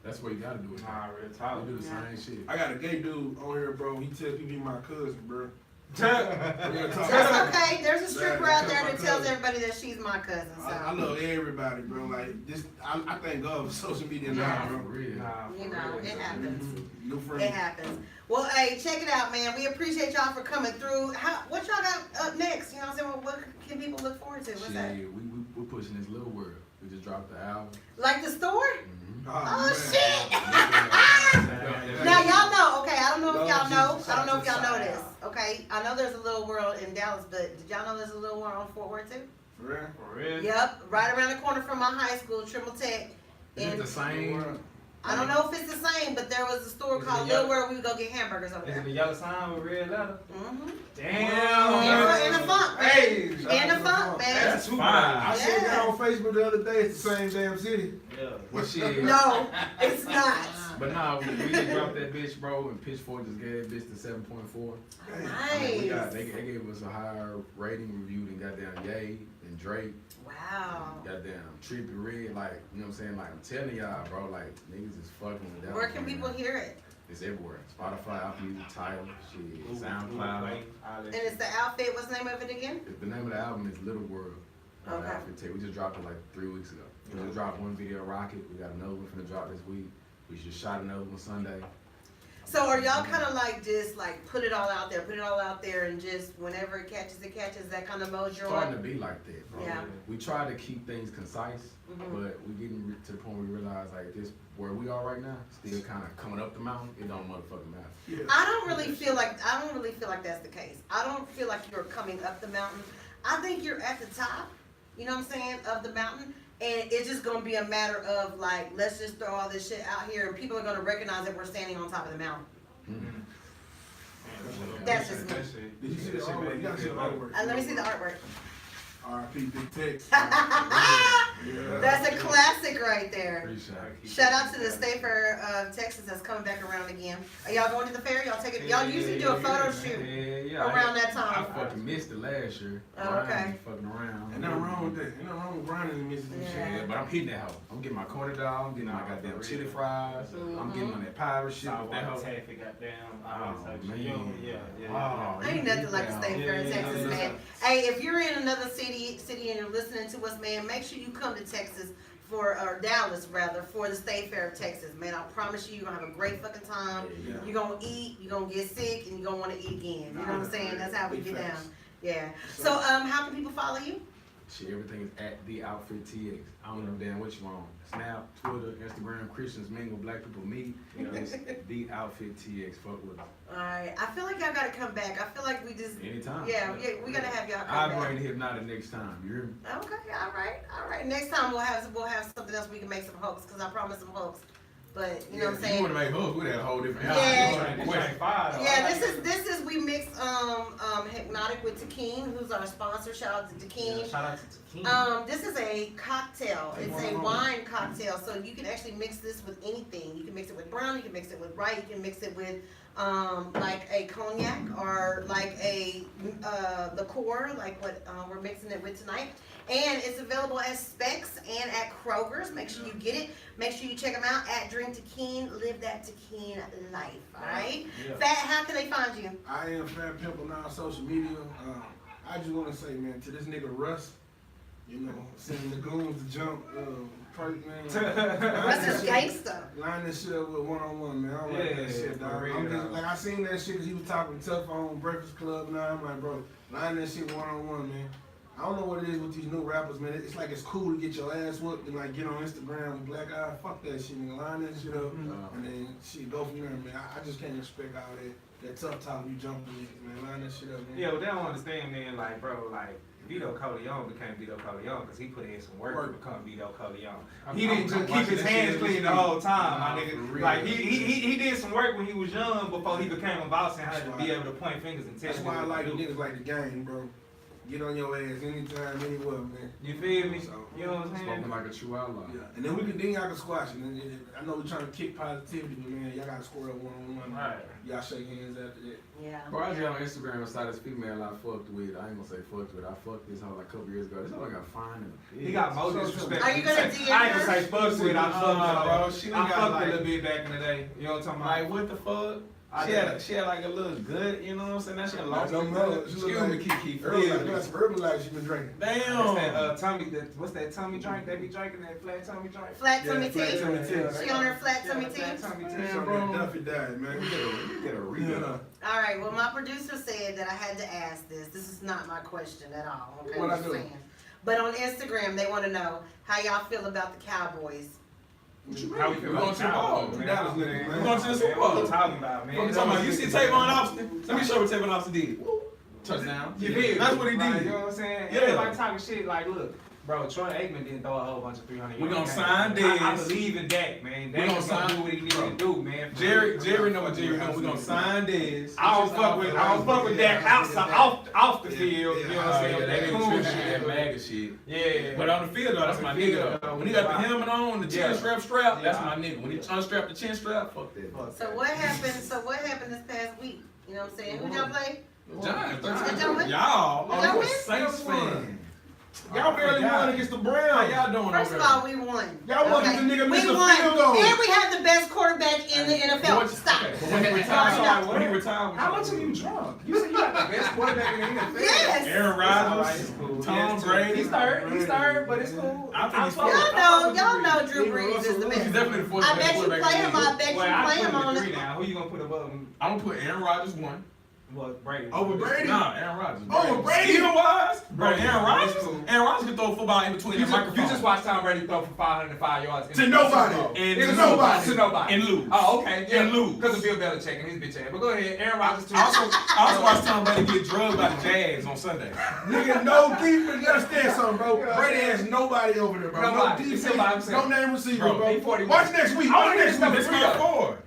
[SPEAKER 3] That's what you gotta do.
[SPEAKER 4] Nah, real talk.
[SPEAKER 3] We do the
[SPEAKER 1] Yeah.
[SPEAKER 3] same shit.
[SPEAKER 2] I got a gay dude on here, bro. He tells people he my cousin, bro. Real talk.
[SPEAKER 1] That's okay. There's a stripper
[SPEAKER 2] Yeah,
[SPEAKER 1] out there that
[SPEAKER 2] that's my
[SPEAKER 1] tells
[SPEAKER 2] cousin.
[SPEAKER 1] everybody that she's my cousin. So
[SPEAKER 2] I love everybody, bro. Like this, I thank God for social media
[SPEAKER 3] Nah,
[SPEAKER 2] now,
[SPEAKER 3] for
[SPEAKER 2] bro.
[SPEAKER 3] real.
[SPEAKER 4] Nah,
[SPEAKER 1] you
[SPEAKER 4] for
[SPEAKER 1] know,
[SPEAKER 4] real.
[SPEAKER 1] it happens.
[SPEAKER 2] New
[SPEAKER 1] It
[SPEAKER 2] friends.
[SPEAKER 1] happens. Well, hey, check it out, man. We appreciate y'all for coming through. What y'all got up next? You know what I'm saying? What can people look forward to? What's
[SPEAKER 3] Shit,
[SPEAKER 1] that?
[SPEAKER 3] we pushing this little world. We just dropped the album.
[SPEAKER 1] Like the store?
[SPEAKER 3] Mhm.
[SPEAKER 1] Oh,
[SPEAKER 2] man.
[SPEAKER 1] shit!
[SPEAKER 3] Yeah.
[SPEAKER 1] Now y'all know, okay, I don't know if y'all know,
[SPEAKER 2] Jesus,
[SPEAKER 1] I don't know if y'all know
[SPEAKER 2] shout
[SPEAKER 1] this, okay? I know there's a little world in Dallas, but did y'all know there's a little world on Fort Worth too?
[SPEAKER 2] For real?
[SPEAKER 4] For real?
[SPEAKER 1] Yep, right around the corner from my high school, Trimble Tech.
[SPEAKER 3] Is it
[SPEAKER 1] And
[SPEAKER 3] the same?
[SPEAKER 1] I don't know if it's the same, but there was a store
[SPEAKER 4] Is it
[SPEAKER 1] called
[SPEAKER 4] the
[SPEAKER 1] Little
[SPEAKER 4] yellow-
[SPEAKER 1] World, we would go get hamburgers over
[SPEAKER 4] Is it
[SPEAKER 1] there.
[SPEAKER 4] the yellow sign with red letter?
[SPEAKER 1] Mm-hmm.
[SPEAKER 4] Damn.
[SPEAKER 1] In the funk, man.
[SPEAKER 4] Hey,
[SPEAKER 1] In the funk, man.
[SPEAKER 4] that's fine.
[SPEAKER 2] I seen
[SPEAKER 1] Yeah.
[SPEAKER 2] that on Facebook the other day. It's the same damn city.
[SPEAKER 4] Yeah.
[SPEAKER 3] Well, shit.
[SPEAKER 1] No, it's not.
[SPEAKER 3] But nah, we just dropped that bitch, bro, and Pitchfork just gave that bitch the 7.4. I mean,
[SPEAKER 1] Nice.
[SPEAKER 3] they gave us a higher rating review than goddamn Ye and Drake,
[SPEAKER 1] Wow.
[SPEAKER 3] goddamn Trippie Redd. Like, you know what I'm saying? Like, I'm telling y'all, bro, like, niggas is fucking with that.
[SPEAKER 1] Where can people hear it?
[SPEAKER 3] It's everywhere. Spotify, Apple Music, Tidal, shit,
[SPEAKER 4] Google
[SPEAKER 3] SoundCloud.
[SPEAKER 4] Play, all that
[SPEAKER 1] And it's the outfit, what's the name of it again?
[SPEAKER 3] The name of the album is Little World.
[SPEAKER 1] Okay.
[SPEAKER 3] Outfit Tape. We just dropped it like 3 weeks ago. We just dropped one video, Rocket. We got another one finna drop this week. We just shot another one Sunday.
[SPEAKER 1] So are y'all kind of like just like put it all out there and just whenever it catches, that kind of mode you're
[SPEAKER 3] Starting
[SPEAKER 1] on?
[SPEAKER 3] to be like that, bro.
[SPEAKER 1] Yeah.
[SPEAKER 3] We try to keep things concise,
[SPEAKER 1] Mhm.
[SPEAKER 3] but we getting to the point where we realize like this, where we are right now, still kind of coming up the mountain. It don't motherfucking matter.
[SPEAKER 2] Yeah.
[SPEAKER 1] I don't really feel like that's the case. I don't feel like you're coming up the mountain. I think you're at the top, you know what I'm saying, of the mountain. And it's just gonna be a matter of like, let's just throw all this shit out here and people are gonna recognize that we're standing on top of the mountain. That's just me.
[SPEAKER 2] Did you see the artwork? You gotta see the artwork.
[SPEAKER 1] Let me see the artwork.
[SPEAKER 2] R.I.P. Big Tex.
[SPEAKER 1] That's a classic right there.
[SPEAKER 3] Appreciate it.
[SPEAKER 1] Shout out to the State Fair of Texas that's coming back around again. Are y'all going to the fair? Y'all take it? Y'all usually do a photo shoot around that
[SPEAKER 3] I
[SPEAKER 1] time.
[SPEAKER 3] fucking missed it last year.
[SPEAKER 1] Oh,
[SPEAKER 3] Brian
[SPEAKER 1] okay.
[SPEAKER 3] was fucking around.
[SPEAKER 2] Ain't nothing wrong with that. Ain't nothing wrong with grinding in Mississippi.
[SPEAKER 1] Yeah.
[SPEAKER 3] Yeah, but I'm hitting that hoe. I'm getting my corner dog. I'm getting my goddamn chili fries. I'm getting on that pirate shit with that hoe.
[SPEAKER 4] Taffy, goddamn.
[SPEAKER 3] Oh, man.
[SPEAKER 4] Yeah.
[SPEAKER 3] Oh,
[SPEAKER 1] Ain't
[SPEAKER 3] you
[SPEAKER 1] nothing like the
[SPEAKER 3] down.
[SPEAKER 1] State Fair in
[SPEAKER 4] Yeah,
[SPEAKER 1] Texas,
[SPEAKER 4] yeah,
[SPEAKER 1] man.
[SPEAKER 4] yeah.
[SPEAKER 1] Hey, if you're in another city and you're listening to us, man, make sure you come to Texas or Dallas rather, for the State Fair of Texas, man. I promise you, you're gonna have a great fucking time.
[SPEAKER 2] Yeah.
[SPEAKER 1] You're gonna eat, you're gonna get sick, and you're gonna wanna eat again. You know what I'm saying? That's how we
[SPEAKER 2] Big
[SPEAKER 1] get down.
[SPEAKER 2] facts.
[SPEAKER 1] Yeah. So, how can people follow you?
[SPEAKER 3] Shit, everything is at The Outfit TX. I don't know damn what you want. Snap, Twitter, Instagram, Christians Mingle, Black People Meet. It's The Outfit TX. Fuck with us.
[SPEAKER 1] Alright, I feel like y'all gotta come back. I feel like we just,
[SPEAKER 3] Anytime.
[SPEAKER 1] yeah, we gotta have y'all
[SPEAKER 3] I'll
[SPEAKER 1] come
[SPEAKER 3] bring
[SPEAKER 1] back.
[SPEAKER 3] the Hypnotic next time. You hear me?
[SPEAKER 1] Okay, alright. Next time we'll have something else we can make some hoax, cause I promised some hoax. But, you know what I'm
[SPEAKER 3] You
[SPEAKER 1] saying?
[SPEAKER 3] wanna make hooks, we had a whole different
[SPEAKER 1] Yeah. Yeah,
[SPEAKER 3] Wait.
[SPEAKER 1] this is we mix Hypnotic with Tequine, who's our sponsor. Shout out to Tequine.
[SPEAKER 4] Shout out to Tequine.
[SPEAKER 1] This is a cocktail. It's a wine cocktail, so you can actually mix this with anything. You can mix it with brown, you can mix it with white, you can mix it with like a cognac or like a liqueur, like what we're mixing it with tonight. And it's available as Specs and at Kroger's. Make sure you get it. Make sure you check them out at Drink Tequine. Live that Tequine life. All right.
[SPEAKER 4] Yeah.
[SPEAKER 1] Fat, how can they find you?
[SPEAKER 2] I am Fat Pimp on all social media. I just want to say, man, to this nigga Russ, you know, sending the goons to jump, Perk, man.
[SPEAKER 1] That's just gangster.
[SPEAKER 2] Line that shit up with one-on-one, man. I don't like that shit, dog.
[SPEAKER 4] for real,
[SPEAKER 2] I'm just,
[SPEAKER 4] dog.
[SPEAKER 2] like, I seen that shit because he was talking tough on Breakfast Club, and I'm like, bro, line that shit one-on-one, man. I don't know what it is with these new rappers, man. It's like it's cool to get your ass whooped and like get on Instagram with black eye. Fuck that shit, nigga. Line that shit up, and then shit go from there, man. I just can't respect all that tough talk you jumping niggas, man. Line that shit up, man.
[SPEAKER 4] Yeah, but they don't understand, man. Like, bro, like Vito Corleone became Vito Corleone because he put in some work to become Vito Corleone. He didn't just keep his hands clean the whole time, my nigga. Like he did some work when he was young before he became a boss and had to be able to point fingers and tell
[SPEAKER 2] That's
[SPEAKER 4] you
[SPEAKER 2] why I
[SPEAKER 4] what
[SPEAKER 2] like
[SPEAKER 4] to do.
[SPEAKER 2] niggas like the game, bro. Get on your ass anytime, anywhere, man.
[SPEAKER 4] You feel me?
[SPEAKER 2] So,
[SPEAKER 4] You know what I'm
[SPEAKER 3] Spoken
[SPEAKER 4] saying?
[SPEAKER 3] like a true outlaw.
[SPEAKER 2] Yeah, and then y'all can squash it. And I know we're trying to kick positivity, but man, y'all gotta square up one-on-one.
[SPEAKER 4] Right.
[SPEAKER 2] Y'all shake hands after that.
[SPEAKER 1] Yeah.
[SPEAKER 3] Bro, I just on Instagram beside this female I fucked with. I ain't gonna say fucked with. I fucked this hoe like a couple years ago. This hoe got fine in the bitch.
[SPEAKER 4] He got more disrespect.
[SPEAKER 1] Are you gonna DM
[SPEAKER 4] I ain't
[SPEAKER 1] her?
[SPEAKER 4] gonna say fucked with. I fucked with,
[SPEAKER 3] bro. She done
[SPEAKER 4] I
[SPEAKER 3] got
[SPEAKER 4] fucked
[SPEAKER 3] like-
[SPEAKER 4] a little bit back in the day. You know what I'm talking about?
[SPEAKER 3] Like, what the fuck?
[SPEAKER 4] I
[SPEAKER 3] She had like a little good, you know what I'm saying? That shit lost.
[SPEAKER 2] Like, no,
[SPEAKER 3] Excuse
[SPEAKER 2] she look
[SPEAKER 3] me,
[SPEAKER 2] like
[SPEAKER 3] Kiki.
[SPEAKER 2] Herbalife,
[SPEAKER 3] Forgive me.
[SPEAKER 2] that's Herbalife she been drinking.
[SPEAKER 4] What's
[SPEAKER 3] Damn.
[SPEAKER 4] that Tommy? What's that Tommy drink? They be drinking that flat Tommy drink.
[SPEAKER 1] Flat
[SPEAKER 2] Yeah,
[SPEAKER 1] tummy
[SPEAKER 2] flat
[SPEAKER 1] tea.
[SPEAKER 2] tummy tea.
[SPEAKER 1] She on her flat
[SPEAKER 4] Yeah,
[SPEAKER 1] tummy
[SPEAKER 4] flat
[SPEAKER 1] tea.
[SPEAKER 4] Tommy tea.
[SPEAKER 2] So
[SPEAKER 3] bro.
[SPEAKER 2] that Duffy died, man.
[SPEAKER 3] You get a read.
[SPEAKER 2] Yeah.
[SPEAKER 1] All right. Well, my producer said that I had to ask this. This is not my question at all. Okay.
[SPEAKER 2] What I
[SPEAKER 1] just
[SPEAKER 2] do?
[SPEAKER 1] saying. But on Instagram, they want to know how y'all feel about the Cowboys.
[SPEAKER 4] How we feel
[SPEAKER 3] We going to the ball.
[SPEAKER 4] man?
[SPEAKER 2] Dallas niggas, man.
[SPEAKER 3] We going to the Super
[SPEAKER 4] Man, what
[SPEAKER 3] Bowl.
[SPEAKER 4] you talking about, man?
[SPEAKER 3] What you talking about? You see Tavon Austin? Let me show you what Tavon Austin did. Touchdown.
[SPEAKER 4] You feel me?
[SPEAKER 3] That's what he
[SPEAKER 4] Like,
[SPEAKER 3] did.
[SPEAKER 4] you know what I'm saying?
[SPEAKER 3] Yeah.
[SPEAKER 4] Everybody talking shit like, look, bro, Troy Aikman didn't throw a whole bunch of 300
[SPEAKER 3] We
[SPEAKER 4] yards.
[SPEAKER 3] gonna sign
[SPEAKER 4] I
[SPEAKER 3] Dez.
[SPEAKER 4] believe in Dak, man.
[SPEAKER 3] We
[SPEAKER 4] Dak
[SPEAKER 3] gonna
[SPEAKER 4] is gonna
[SPEAKER 3] sign-
[SPEAKER 4] do what he needs to do, man.
[SPEAKER 3] Jerry know what Jerry doing. We gonna sign this.
[SPEAKER 4] I don't fuck with Dak outside, off the field. You know what I'm saying?
[SPEAKER 3] That
[SPEAKER 4] That
[SPEAKER 3] nigga
[SPEAKER 4] cool
[SPEAKER 3] Trish,
[SPEAKER 4] shit.
[SPEAKER 3] that MAGA shit.
[SPEAKER 4] Yeah.
[SPEAKER 3] But on the field though, that's my nigga though. When he got the helmet on, the chin strap, that's my nigga. When he unstrap the chin strap, fuck that.
[SPEAKER 1] So what happened? So what happened this past week? You know what I'm saying? Who y'all play?
[SPEAKER 3] Giants,
[SPEAKER 1] Did y'all win?
[SPEAKER 3] y'all,
[SPEAKER 1] Did y'all
[SPEAKER 3] you a
[SPEAKER 1] win?
[SPEAKER 3] Saints fan.
[SPEAKER 2] Y'all barely won against the
[SPEAKER 3] How
[SPEAKER 2] Browns.
[SPEAKER 3] y'all doing
[SPEAKER 1] First
[SPEAKER 3] over
[SPEAKER 1] of all, we won.
[SPEAKER 2] Y'all won because the nigga missed
[SPEAKER 1] We
[SPEAKER 2] a
[SPEAKER 1] won,
[SPEAKER 2] field goal.
[SPEAKER 1] and we have the best quarterback in the NFL.
[SPEAKER 3] But
[SPEAKER 1] Stop.
[SPEAKER 3] when he retired, when he retired,
[SPEAKER 4] How much are you drunk? You said you got the best quarterback in the NFL.
[SPEAKER 1] Yes.
[SPEAKER 3] Aaron Rodgers, Tom Brady.
[SPEAKER 4] He's third, but it's cool.
[SPEAKER 3] I think he's
[SPEAKER 1] Y'all know Drew Brees is the
[SPEAKER 3] He's
[SPEAKER 1] best.
[SPEAKER 3] definitely the fourth
[SPEAKER 1] I
[SPEAKER 3] best
[SPEAKER 1] bet you
[SPEAKER 3] quarterback
[SPEAKER 1] play
[SPEAKER 3] in
[SPEAKER 1] him.
[SPEAKER 3] the league.
[SPEAKER 1] I bet you
[SPEAKER 4] Well, I
[SPEAKER 1] play
[SPEAKER 4] put
[SPEAKER 1] him
[SPEAKER 4] him
[SPEAKER 1] on
[SPEAKER 4] at
[SPEAKER 1] the.
[SPEAKER 4] 3 now. Who you gonna put above him?
[SPEAKER 3] I'm gonna put Aaron Rodgers one.
[SPEAKER 4] Well, Brady.
[SPEAKER 2] Over Brady?
[SPEAKER 3] Nah, Aaron Rodgers.
[SPEAKER 2] Over Brady?
[SPEAKER 3] Skill wise, bro,
[SPEAKER 4] Brady.
[SPEAKER 3] Aaron Rodgers.
[SPEAKER 4] That's cool.
[SPEAKER 3] Aaron Rodgers can throw a football in between
[SPEAKER 4] You
[SPEAKER 3] the
[SPEAKER 4] just,
[SPEAKER 3] microphone.
[SPEAKER 4] you just watched Tom Brady throw for 505 yards.
[SPEAKER 2] To nobody.
[SPEAKER 3] And
[SPEAKER 2] To
[SPEAKER 3] to
[SPEAKER 2] nobody.
[SPEAKER 4] To nobody.
[SPEAKER 3] And lose.
[SPEAKER 4] Oh, okay.
[SPEAKER 3] And lose.
[SPEAKER 4] Because of Bill Belichick and his bitch ass. But go ahead. Aaron Rodgers too.
[SPEAKER 3] I also watched Tom Brady get drugged by the Jags on Sunday.
[SPEAKER 2] Nigga, no defense. Understand something, bro. Brady has nobody over there, bro.
[SPEAKER 4] Nobody.
[SPEAKER 2] No
[SPEAKER 4] You see what I'm
[SPEAKER 2] defense.
[SPEAKER 4] saying?
[SPEAKER 2] No name receiver,
[SPEAKER 3] Bro,
[SPEAKER 2] bro.
[SPEAKER 4] he 41.
[SPEAKER 2] Watch next week.
[SPEAKER 4] I
[SPEAKER 2] Watch
[SPEAKER 4] wanna
[SPEAKER 2] next
[SPEAKER 4] get this
[SPEAKER 2] week.
[SPEAKER 3] Let's go forward.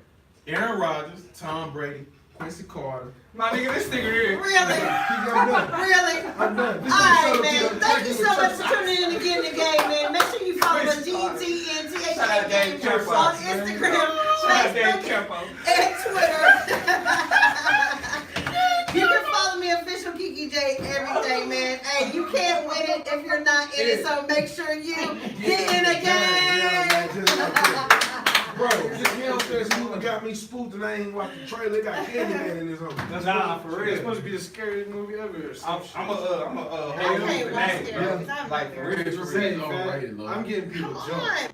[SPEAKER 3] Aaron Rodgers, Tom Brady, Quincy Carter,
[SPEAKER 5] My nigga, this nigga here.
[SPEAKER 1] Really?
[SPEAKER 2] I'm done.
[SPEAKER 1] Really?
[SPEAKER 2] I'm done. This
[SPEAKER 1] Alright,
[SPEAKER 2] is
[SPEAKER 1] man. Thank you so much for tuning in again to Game, man. Make sure you follow us
[SPEAKER 5] Shout out Dave
[SPEAKER 1] GTNTHA
[SPEAKER 5] Campo.
[SPEAKER 1] on Instagram,
[SPEAKER 5] Shout out Dave
[SPEAKER 1] Facebook,
[SPEAKER 5] Campo.
[SPEAKER 1] and Twitter. You can follow me, official Kiki J, every day, man. Hey, you can't win it if you're not in it, so make sure you get in the game.
[SPEAKER 2] Bro, this Hellfest movie got me spooked and I ain't watched the trailer. They got Candyman in this home.
[SPEAKER 5] Nah, for real.
[SPEAKER 6] It's supposed to be the scariest movie ever.
[SPEAKER 5] I'm a
[SPEAKER 1] I can't watch
[SPEAKER 5] name,
[SPEAKER 1] it.
[SPEAKER 5] bro.
[SPEAKER 1] Because I'm
[SPEAKER 5] Like,
[SPEAKER 1] not
[SPEAKER 5] for real,
[SPEAKER 3] It's
[SPEAKER 5] for
[SPEAKER 3] really
[SPEAKER 5] real.
[SPEAKER 3] overrated, Lord.
[SPEAKER 6] I'm getting people
[SPEAKER 1] Come
[SPEAKER 6] jumped.
[SPEAKER 1] on.